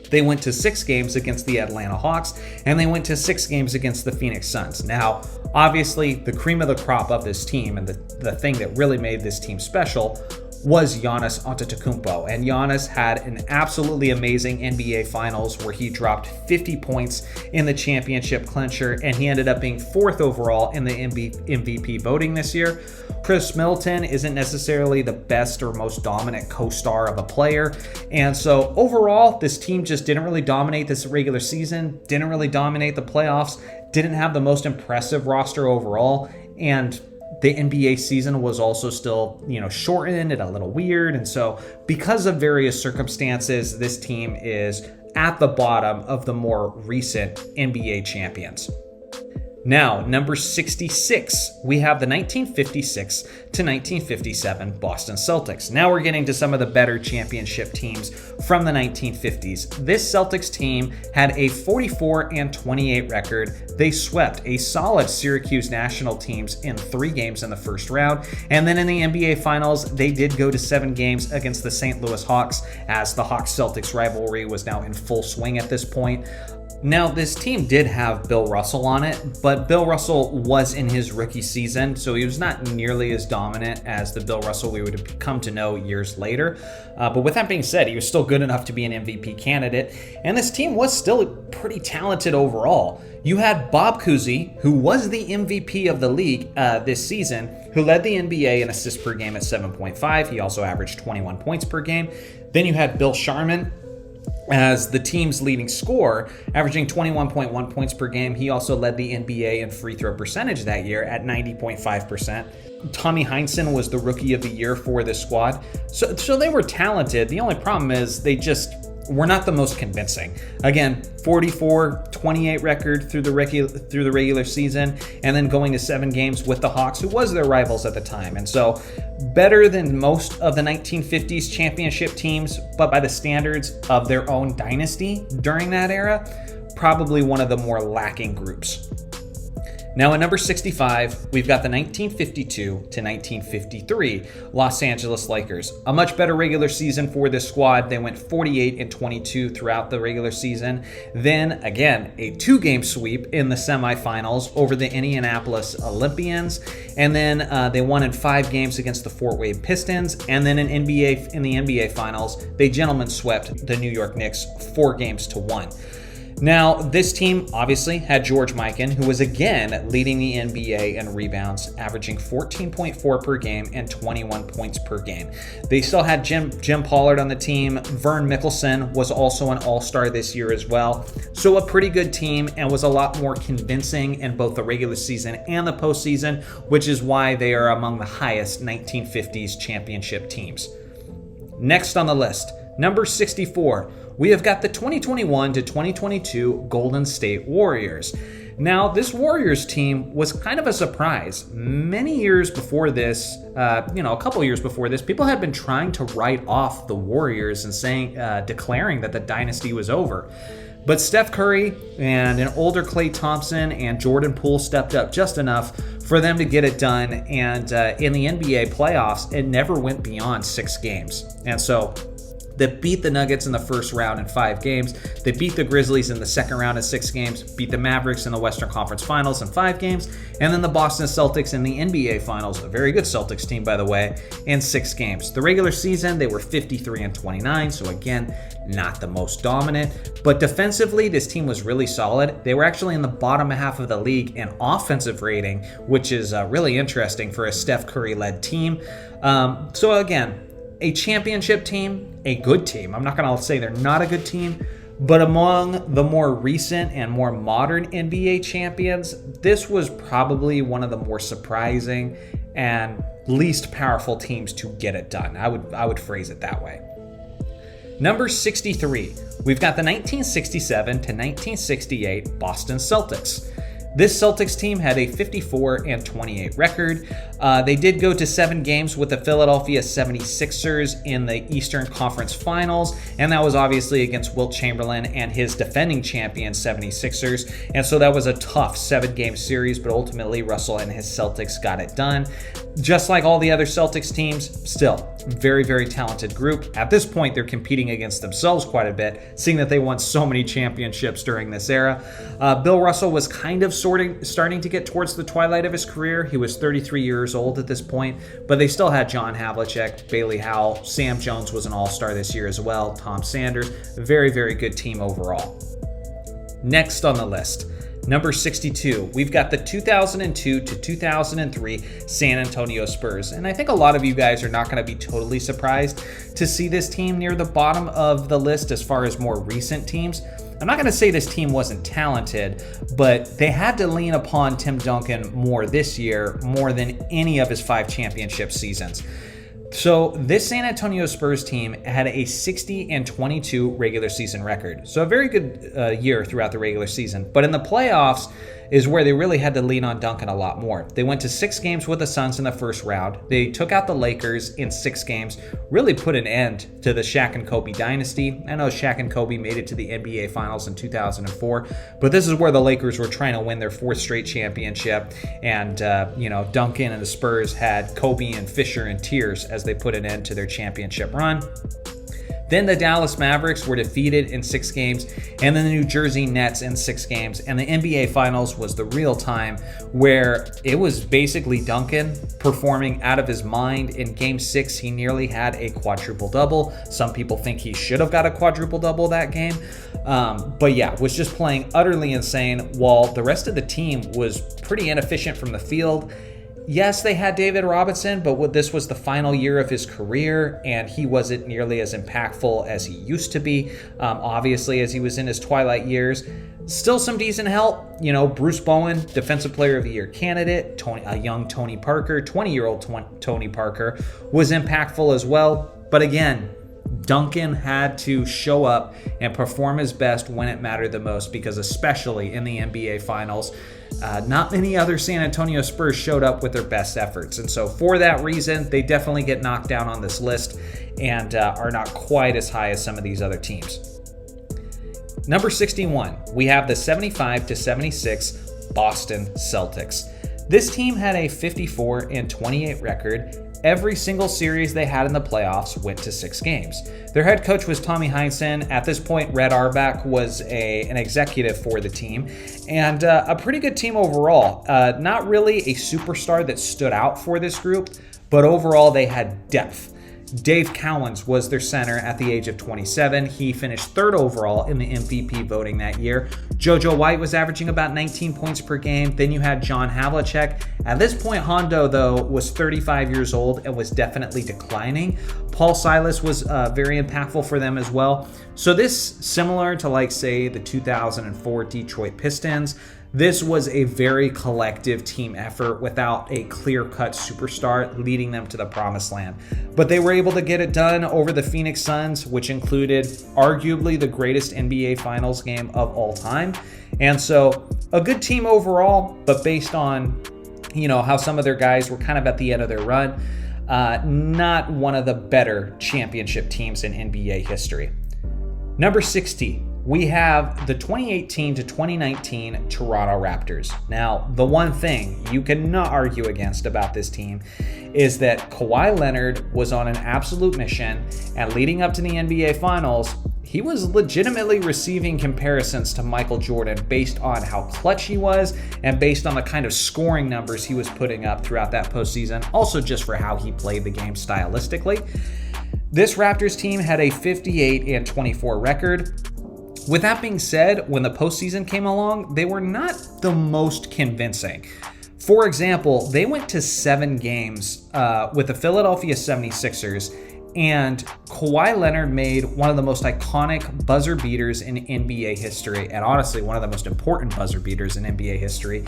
They went to 6 games against the Atlanta Hawks, and they went to 6 games against the Phoenix Suns. Now, obviously, the cream of the crop of this team and the thing that really made this team special was Giannis Antetokounmpo. And Giannis had an absolutely amazing NBA Finals where he dropped 50 points in the championship clincher, and he ended up being 4th overall in the MVP voting this year. Chris Middleton isn't necessarily the best or most dominant co-star of a player. And so overall, this team just didn't really dominate this regular season, didn't really dominate the playoffs, didn't have the most impressive roster overall. And the NBA season was also still, shortened and a little weird. And so because of various circumstances, this team is at the bottom of the more recent NBA champions. Now, number 66, we have the 1956 to 1957 Boston Celtics. Now we're getting to some of the better championship teams from the 1950s. This Celtics team had a 44-28 record. They swept a solid Syracuse national teams in 3 games in the first round. And then in the NBA Finals, they did go to 7 games against the St. Louis Hawks, as the Hawks-Celtics rivalry was now in full swing at this point. Now, this team did have Bill Russell on it, but Bill Russell was in his rookie season, so he was not nearly as dominant as the Bill Russell we would have come to know years later. But with that being said, he was still good enough to be an MVP candidate, and this team was still pretty talented overall. You had Bob Cousy, who was the MVP of the league this season, who led the NBA in assists per game at 7.5. He also averaged 21 points per game. Then you had Bill Sharman as the team's leading scorer, averaging 21.1 points per game. He also led the NBA in free throw percentage that year at 90.5%. Tommy Heinsohn was the rookie of the year for this squad. So they were talented. The only problem is they just were not the most convincing. Again, 44-28 record through the regular season, and then going to 7 games with the Hawks, who was their rivals at the time. And so better than most of the 1950s championship teams, but by the standards of their own dynasty during that era, probably one of the more lacking groups. Now at number 65, we've got the 1952 to 1953 Los Angeles Lakers. A much better regular season for this squad. They went 48-22 throughout the regular season. Then again, a 2-game sweep in the semifinals over the Indianapolis Olympians. And then they won in 5 games against the Fort Wayne Pistons. And then in the NBA Finals, they gentlemen swept the New York Knicks 4-1. Now, this team obviously had George Mikan, who was again leading the NBA in rebounds, averaging 14.4 per game and 21 points per game. They still had Jim Pollard on the team. Vern Mickelson was also an all-star this year as well. So a pretty good team, and was a lot more convincing in both the regular season and the postseason, which is why they are among the highest 1950s championship teams. Next on the list, number 64. We have got the 2021 to 2022 Golden State Warriors. Now, this Warriors team was kind of a surprise. Many years before this, a couple years before this, people had been trying to write off the Warriors and declaring that the dynasty was over. But Steph Curry and an older Klay Thompson and Jordan Poole stepped up just enough for them to get it done. And in the NBA playoffs, it never went beyond 6 games. And so they beat the Nuggets in the first round in 5 games. They beat the Grizzlies in the second round in 6 games, beat the Mavericks in the Western Conference Finals in 5 games, and then the Boston Celtics in the NBA Finals, a very good Celtics team, by the way, in 6 games. The regular season, they were 53-29, so again, not the most dominant. But defensively, this team was really solid. They were actually in the bottom half of the league in offensive rating, which is really interesting for a Steph Curry-led team. So again, a championship team, a good team. I'm not going to say they're not a good team, but among the more recent and more modern NBA champions, this was probably one of the more surprising and least powerful teams to get it done. I would phrase it that way. Number 63, we've got the 1967 to 1968 Boston Celtics. This Celtics team had a 54-28 record. They did go to 7 games with the Philadelphia 76ers in the Eastern Conference Finals, and that was obviously against Wilt Chamberlain and his defending champion 76ers. And so that was a tough 7-game series, but ultimately Russell and his Celtics got it done. Just like all the other Celtics teams, still very, very talented group. At this point, they're competing against themselves quite a bit, seeing that they won so many championships during this era. Bill Russell was kind of starting to get towards the twilight of his career. He was 33 years old at this point, but they still had John Havlicek, Bailey Howell, Sam Jones was an all-star this year as well, Tom Sanders. Very, very good team overall. Next on the list, number 62, we've got the 2002 to 2003 San Antonio Spurs. And I think a lot of you guys are not going to be totally surprised to see this team near the bottom of the list as far as more recent teams. I'm not going to say this team wasn't talented, but they had to lean upon Tim Duncan more this year, more than any of his 5 championship seasons. So this San Antonio Spurs team had a 60-22 regular season record. So a very good year throughout the regular season. But in the playoffs, is where they really had to lean on Duncan a lot more. They went to 6 games with the Suns in the first round. They took out the Lakers in 6 games, really put an end to the Shaq and Kobe dynasty. I know Shaq and Kobe made it to the NBA Finals in 2004, but this is where the Lakers were trying to win their 4th straight championship. And, Duncan and the Spurs had Kobe and Fisher in tears as they put an end to their championship run. Then the Dallas Mavericks were defeated in 6 games, and then the New Jersey Nets in 6 games. And the NBA Finals was the real time where it was basically Duncan performing out of his mind. In Game 6, he nearly had a quadruple-double. Some people think he should have got a quadruple-double that game. But yeah, was just playing utterly insane while the rest of the team was pretty inefficient from the field. Yes, they had David Robinson, but this was the final year of his career, and he wasn't nearly as impactful as he used to be, obviously, as he was in his twilight years. Still some decent help. Bruce Bowen, Defensive Player of the Year candidate, a young Tony Parker, 20-year-old Tony Parker, was impactful as well. But again, Duncan had to show up and perform his best when it mattered the most, because especially in the NBA Finals, not many other San Antonio Spurs showed up with their best efforts. And so for that reason, they definitely get knocked down on this list and are not quite as high as some of these other teams. Number 61, we have the 75-76 Boston Celtics. This team had a 54-28 record. Every single series they had in the playoffs went to 6 games. Their head coach was Tommy Heinsohn. At this point, Red Auerbach was an executive for the team, and a pretty good team overall. Not really a superstar that stood out for this group, but overall they had depth. Dave Cowens was their center at the age of 27. He finished 3rd overall in the MVP voting that year. JoJo White was averaging about 19 points per game. Then you had John Havlicek. At this point, Hondo, though, was 35 years old and was definitely declining. Paul Silas was very impactful for them as well. So this, similar to, say, the 2004 Detroit Pistons, this was a very collective team effort without a clear-cut superstar leading them to the promised land. But they were able to get it done over the Phoenix Suns, which included arguably the greatest NBA Finals game of all time. And so a good team overall, but based on, how some of their guys were kind of at the end of their run, not one of the better championship teams in NBA history. Number 60. We have the 2018 to 2019 Toronto Raptors. Now, the one thing you cannot argue against about this team is that Kawhi Leonard was on an absolute mission, and leading up to the NBA Finals, he was legitimately receiving comparisons to Michael Jordan based on how clutch he was and based on the kind of scoring numbers he was putting up throughout that postseason, also just for how he played the game stylistically. This Raptors team had a 58-24 record. With that being said, when the postseason came along, they were not the most convincing. For example, they went to 7 games with the Philadelphia 76ers, and Kawhi Leonard made one of the most iconic buzzer beaters in NBA history, and honestly, one of the most important buzzer beaters in NBA history.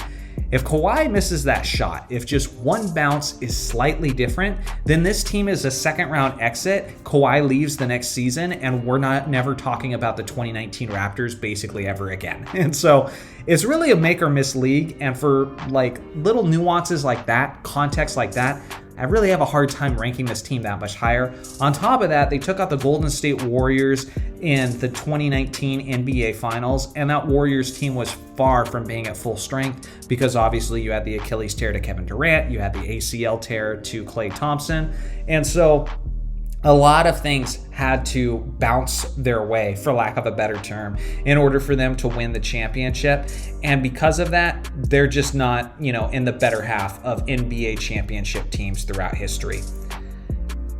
If Kawhi misses that shot, if just one bounce is slightly different, then this team is a 2nd-round exit. Kawhi leaves the next season, and we're never talking about the 2019 Raptors basically ever again. And so it's really a make or miss league, and for little nuances like that, context like that, I really have a hard time ranking this team that much higher. On top of that, they took out the Golden State Warriors in the 2019 NBA Finals, and that Warriors team was far from being at full strength because obviously you had the Achilles tear to Kevin Durant, you had the ACL tear to Klay Thompson, and so a lot of things had to bounce their way, for lack of a better term, in order for them to win the championship. And because of that, they're just not, in the better half of NBA championship teams throughout history.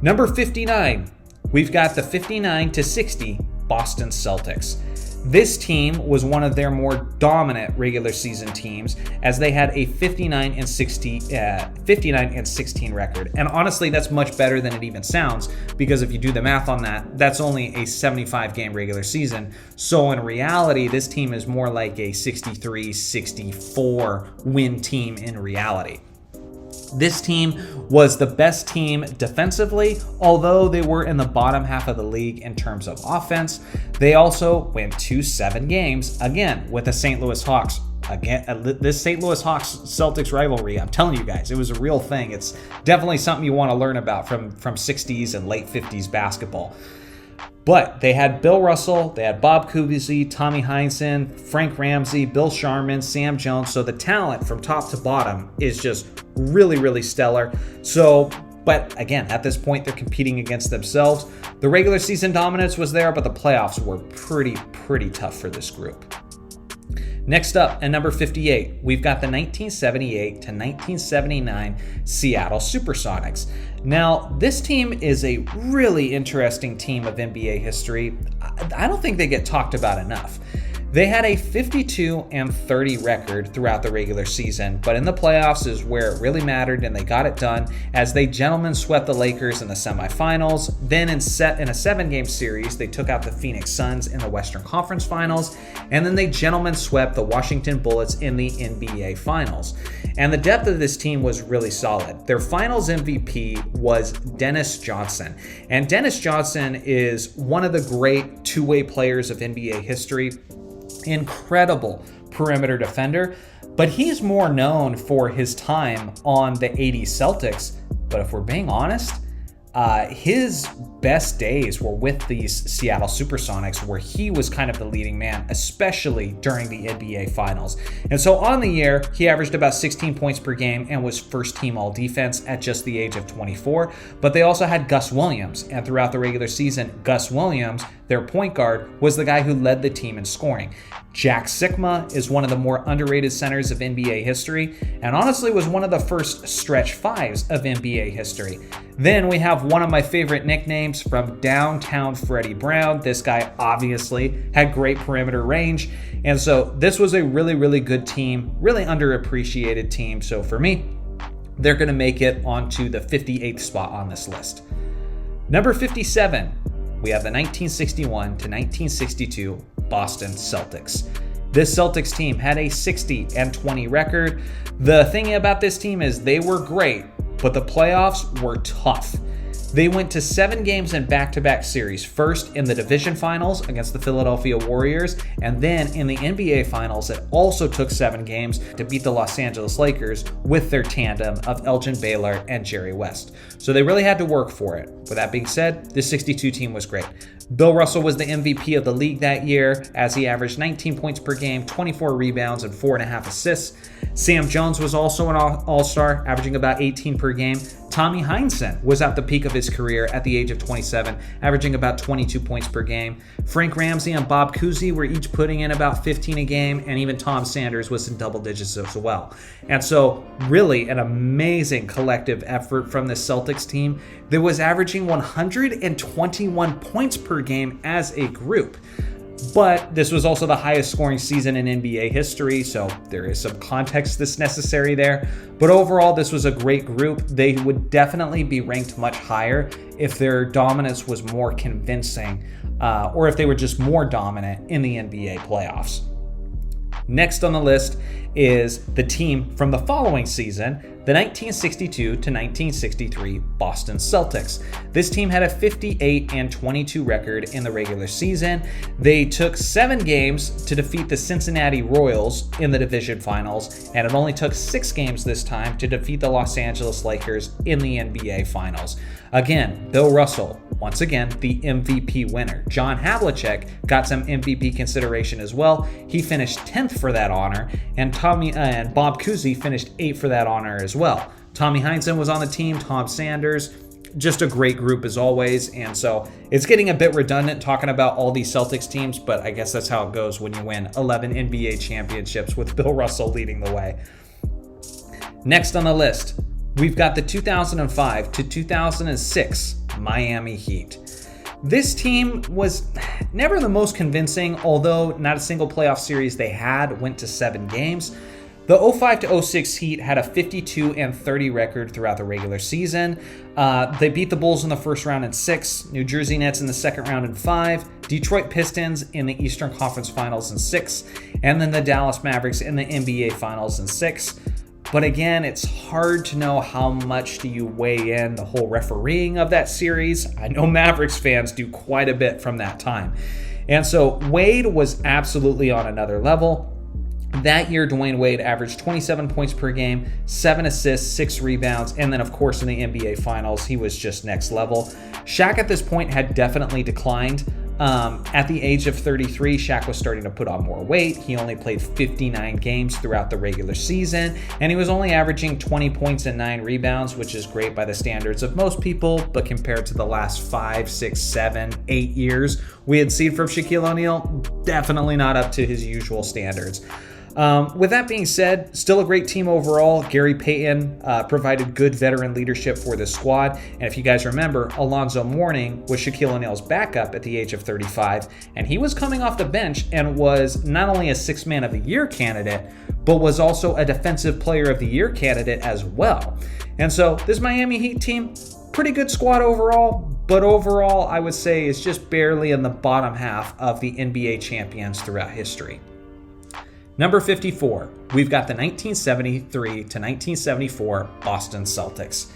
Number 59, we've got the 59-60 Boston Celtics. This team was one of their more dominant regular season teams, as they had a 59-16 record. And honestly, that's much better than it even sounds, because if you do the math on that, that's only a 75-game regular season. So in reality, this team is more like a 63-64 win team in reality. This team was the best team defensively, although they were in the bottom half of the league in terms of offense. They also went to 7 games, again, with the St. Louis Hawks. again, this St. Louis Hawks Celtics rivalry, I'm telling you guys, it was a real thing. It's definitely something you want to learn about from 60s and late 50s basketball. But they had Bill Russell, they had Bob Cousy, Tommy Heinsohn, Frank Ramsey, Bill Sharman, Sam Jones. So the talent from top to bottom is just really, really stellar. But again, at this point, they're competing against themselves. The regular season dominance was there, but the playoffs were pretty tough for this group. Next up, at number 58, we've got the 1978 to 1979 Seattle Supersonics. Now, this team is a really interesting team of NBA history. I don't think they get talked about enough. They had a 52-30 record throughout the regular season, but in the playoffs is where it really mattered, and they got it done as they gentlemen swept the Lakers in the semifinals. Then in a 7-game series, they took out the Phoenix Suns in the Western Conference Finals, and then they gentlemen swept the Washington Bullets in the NBA Finals. And the depth of this team was really solid. Their Finals MVP was Dennis Johnson, and Dennis Johnson is one of the great two-way players of NBA history. Incredible perimeter defender, but he's more known for his time on the 80s Celtics. But if we're being honest, his best days were with these Seattle Supersonics, where he was kind of the leading man, especially during the NBA Finals. And so on the year, he averaged about 16 points per game and was first team all defense at just the age of 24. But they also had Gus Williams, and throughout the regular season, Gus Williams, their point guard, was the guy who led the team in scoring. Jack Sikma is one of the more underrated centers of NBA history, and honestly was one of the first stretch fives of NBA history. Then we have one of my favorite nicknames from Downtown Freddie Brown. This guy obviously had great perimeter range, and so this was a really good team, really underappreciated team. So for me, they're going to make it onto the 58th spot on this list. Number 57, we have the 1961 to 1962 Boston Celtics. This Celtics team had a 60-20 record. The thing about this team is they were great, but the playoffs were tough. They went to 7 games in back-to-back series, first in the division finals against the Philadelphia Warriors, and then in the NBA finals it also took 7 games to beat the Los Angeles Lakers with their tandem of Elgin Baylor and Jerry West. So they really had to work for it. With that being said, this 62 team was great. Bill Russell was the MVP of the league that year, as he averaged 19 points per game, 24 rebounds, and 4.5 assists. Sam Jones was also an all-star, averaging about 18 per game. Tommy Heinsohn was at the peak of his career at the age of 27, averaging about 22 points per game. Frank Ramsey and Bob Cousy were each putting in about 15 a game, and even Tom Sanders was in double digits as well. And so really an amazing collective effort from the Celtics team that was averaging 121 points per game as a group. But this was also the highest scoring season in NBA history, so there is some context that's necessary there. But overall, this was a great group. They would definitely be ranked much higher if their dominance was more convincing, or if they were just more dominant in the NBA playoffs. Next on the list is the team from the following season, the 1962 to 1963 Boston Celtics. This team had a 58-22 record in the regular season. They took 7 games to defeat the Cincinnati Royals in the division finals, and it only took 6 games this time to defeat the Los Angeles Lakers in the NBA finals. Again, Bill Russell, once again, the MVP winner. John Havlicek got some MVP consideration as well. He finished 10th for that honor, and Bob Cousy finished 8th for that honor as well. Tommy Heinsohn was on the team, Tom Sanders, just a great group as always. And so it's getting a bit redundant talking about all these Celtics teams, but I guess that's how it goes when you win 11 NBA championships with Bill Russell leading the way. Next on the list, we've got the 2005 to 2006 Miami Heat. This team was never the most convincing, although not a single playoff series they had went to 7 games. The 05 to 06 Heat had a 52-30 record throughout the regular season. They beat the Bulls in the first round in 6, New Jersey Nets in the second round in 5, Detroit Pistons in the Eastern Conference Finals in 6, and then the Dallas Mavericks in the NBA Finals in 6. But again, it's hard to know how much do you weigh in the whole refereeing of that series. I know Mavericks fans do quite a bit from that time. And so Wade was absolutely on another level. That year, Dwayne Wade averaged 27 points per game, 7 assists, 6 rebounds, and then, of course, in the NBA Finals, he was just next level. Shaq at this point had definitely declined. At the age of 33, Shaq was starting to put on more weight. He only played 59 games throughout the regular season, and he was only averaging 20 points and 9 rebounds, which is great by the standards of most people, but compared to the last 5, 6, 7, 8 years we had seen from Shaquille O'Neal, definitely not up to his usual standards. With that being said, still a great team overall. Gary Payton provided good veteran leadership for this squad. And if you guys remember, Alonzo Mourning was Shaquille O'Neal's backup at the age of 35. And he was coming off the bench and was not only a Sixth Man of the Year candidate, but was also a Defensive Player of the Year candidate as well. And so this Miami Heat team, pretty good squad overall. But overall, I would say is just barely in the bottom half of the NBA champions throughout history. Number 54, we've got the 1973 to 1974 Boston Celtics.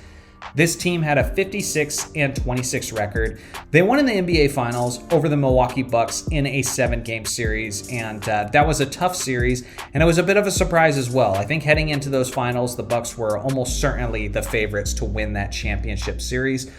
This team had a 56-26 record. They won in the NBA Finals over the Milwaukee Bucks in a 7-game series, and that was a tough series, and it was a bit of a surprise as well. I think heading into those finals, the Bucks were almost certainly the favorites to win that championship series.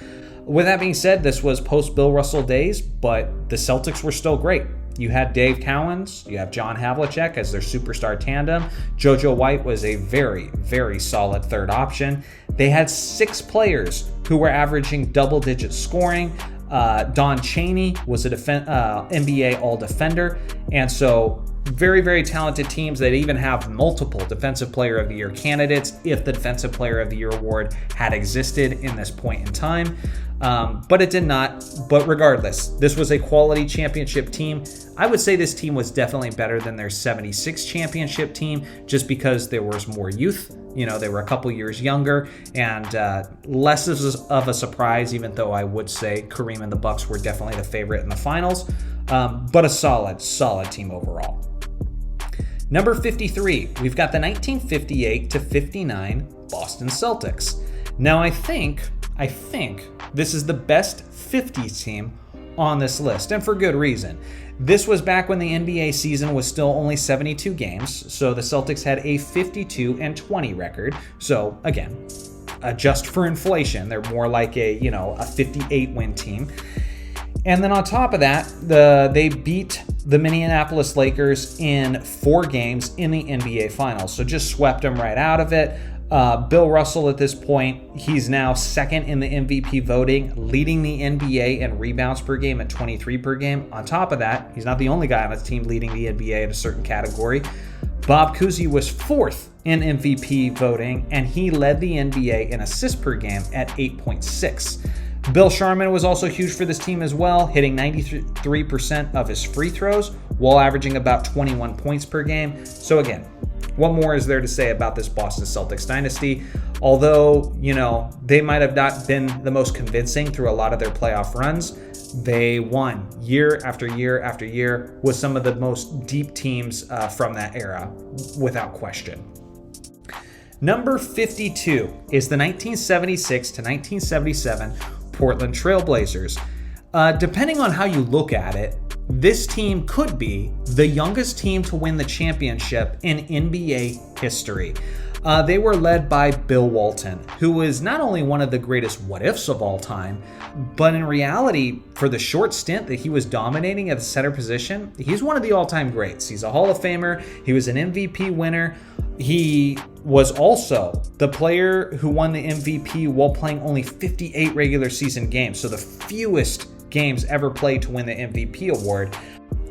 With that being said, this was post-Bill Russell days, but the Celtics were still great. You had Dave Cowens, you have John Havlicek as their superstar tandem. JoJo White was a very, very solid third option. They had 6 players who were averaging double-digit scoring. Don Chaney was an NBA All-Defender, and so very, very talented teams that even have multiple Defensive Player of the Year candidates if the Defensive Player of the Year award had existed in this point in time. But it did not. But regardless, this was a quality championship team. I would say this team was definitely better than their 76 championship team just because there was more youth. You know, they were a couple years younger and less of a surprise, even though I would say Kareem and the Bucks were definitely the favorite in the finals. But a solid team overall. Number 53, we've got the 1958 to 59 Boston Celtics. Now, I think this is the best 50s team on this list, and for good reason. This was back when the NBA season was still only 72 games, so the Celtics had a 52-20 record. So again, adjust for inflation, they're more like a 58-win team. And then on top of that, they beat the Minneapolis Lakers in 4 games in the NBA Finals, so just swept them right out of it. Bill Russell at this point, he's now second in the MVP voting, leading the NBA in rebounds per game at 23 per game. On top of that, he's not the only guy on his team leading the NBA in a certain category. Bob Cousy was 4th in MVP voting, and he led the NBA in assists per game at 8.6. Bill Sharman was also huge for this team as well, hitting 93% of his free throws while averaging about 21 points per game. So again, what more is there to say about this Boston Celtics dynasty? Although, they might have not been the most convincing through a lot of their playoff runs, they won year after year after year with some of the most deep teams from that era, without question. Number 52 is the 1976 to 1977 Portland Trailblazers. Depending on how you look at it, this team could be the youngest team to win the championship in NBA history. They were led by Bill Walton, who is not only one of the greatest what-ifs of all time, but in reality, for the short stint that he was dominating at the center position, he's one of the all-time greats. He's a Hall of Famer. He was an MVP winner. He was also the player who won the MVP while playing only 58 regular season games, so the fewest games ever played to win the MVP award.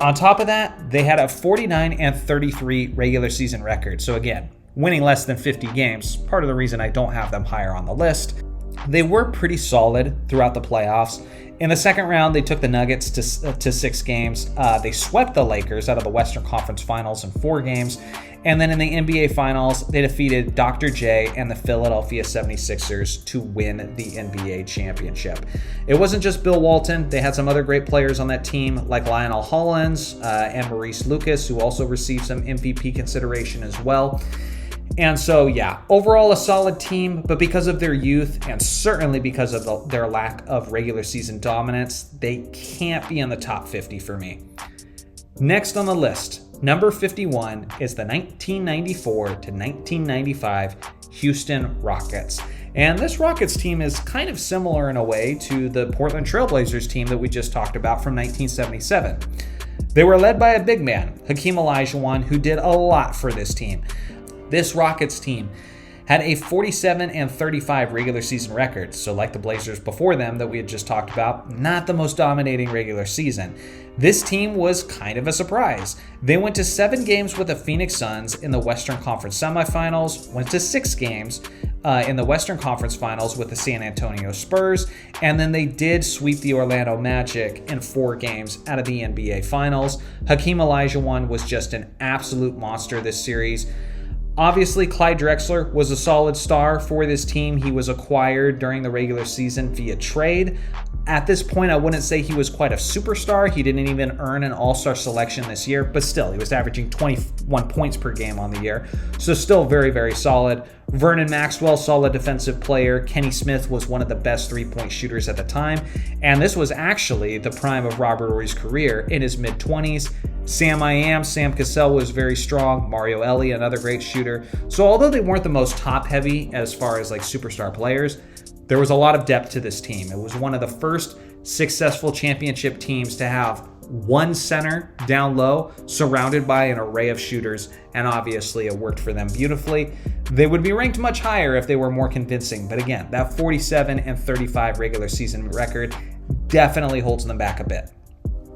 On top of that, they had a 49-33 regular season record. So again, winning less than 50 games, part of the reason I don't have them higher on the list. They were pretty solid throughout the playoffs. In the second round, they took the Nuggets to 6 games. They swept the Lakers out of the Western Conference Finals in 4 games. And then in the NBA Finals, they defeated Dr. J and the Philadelphia 76ers to win the NBA championship. It wasn't just Bill Walton. They had some other great players on that team, like Lionel Hollins and Maurice Lucas, who also received some MVP consideration as well. And so, yeah, overall a solid team, but because of their youth and certainly because of their lack of regular season dominance, they can't be in the top 50 for me. Next on the list, Number 51 is the 1994 to 1995 Houston Rockets. And this Rockets team is kind of similar in a way to the Portland Trailblazers team that we just talked about from 1977. They were led by a big man, Hakeem Olajuwon, who did a lot for this team. This Rockets team had a 47-35 regular season record. So like the Blazers before them that we had just talked about, not the most dominating regular season. This team was kind of a surprise. They went to 7 games with the Phoenix Suns in the Western Conference semifinals, went to 6 games in the Western Conference finals with the San Antonio Spurs, and then they did sweep the Orlando Magic in 4 games out of the NBA Finals. Hakeem Olajuwon was just an absolute monster this series. Obviously, Clyde Drexler was a solid star for this team. He was acquired during the regular season via trade. At this point, I wouldn't say he was quite a superstar. He didn't even earn an all-star selection this year, but still, he was averaging 21 points per game on the year. So still very, very solid. Vernon Maxwell, solid defensive player. Kenny Smith was one of the best three-point shooters at the time. And this was actually the prime of Robert Horry's career in his mid-20s. Sam Cassell was very strong. Mario Elie, another great shooter. So although they weren't the most top-heavy as far as like superstar players, there was a lot of depth to this team. It was one of the first successful championship teams to have one center down low surrounded by an array of shooters, and obviously it worked for them beautifully. They would be ranked much higher if they were more convincing, but again, that 47-35 regular season record definitely holds them back a bit.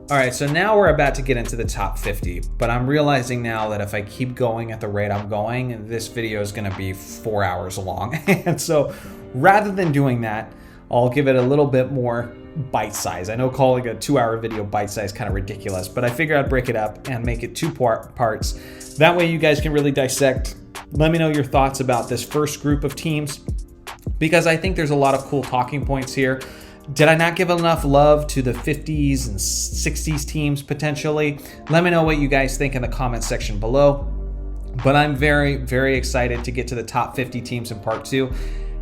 All right, so now we're about to get into the top 50, but I'm realizing now that if I keep going at the rate I'm going, this video is going to be 4 hours long. And so rather than doing that, I'll give it a little bit more bite size. I know calling a 2-hour video bite size is kind of ridiculous, but I figured I'd break it up and make it 2 parts. That way you guys can really dissect. Let me know your thoughts about this first group of teams, because I think there's a lot of cool talking points here. Did I not give enough love to the 50s and 60s teams potentially? Let me know what you guys think in the comments section below. But I'm very, very excited to get to the top 50 teams in part 2.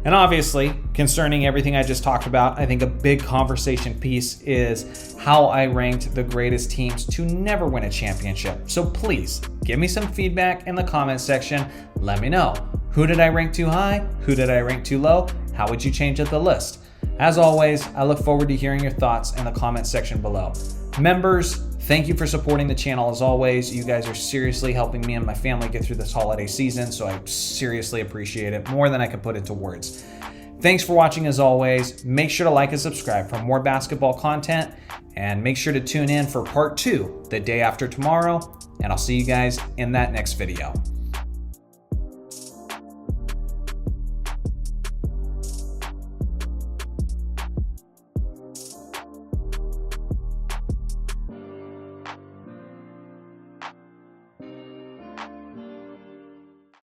And obviously, concerning everything I just talked about, I think a big conversation piece is how I ranked the greatest teams to never win a championship. So please, give me some feedback in the comments section. Let me know. Who did I rank too high? Who did I rank too low? How would you change up the list? As always, I look forward to hearing your thoughts in the comment section below. Members, thank you for supporting the channel as always. You guys are seriously helping me and my family get through this holiday season, so I seriously appreciate it more than I can put into words. Thanks for watching as always. Make sure to like and subscribe for more basketball content, and make sure to tune in for part 2 the day after tomorrow, and I'll see you guys in that next video.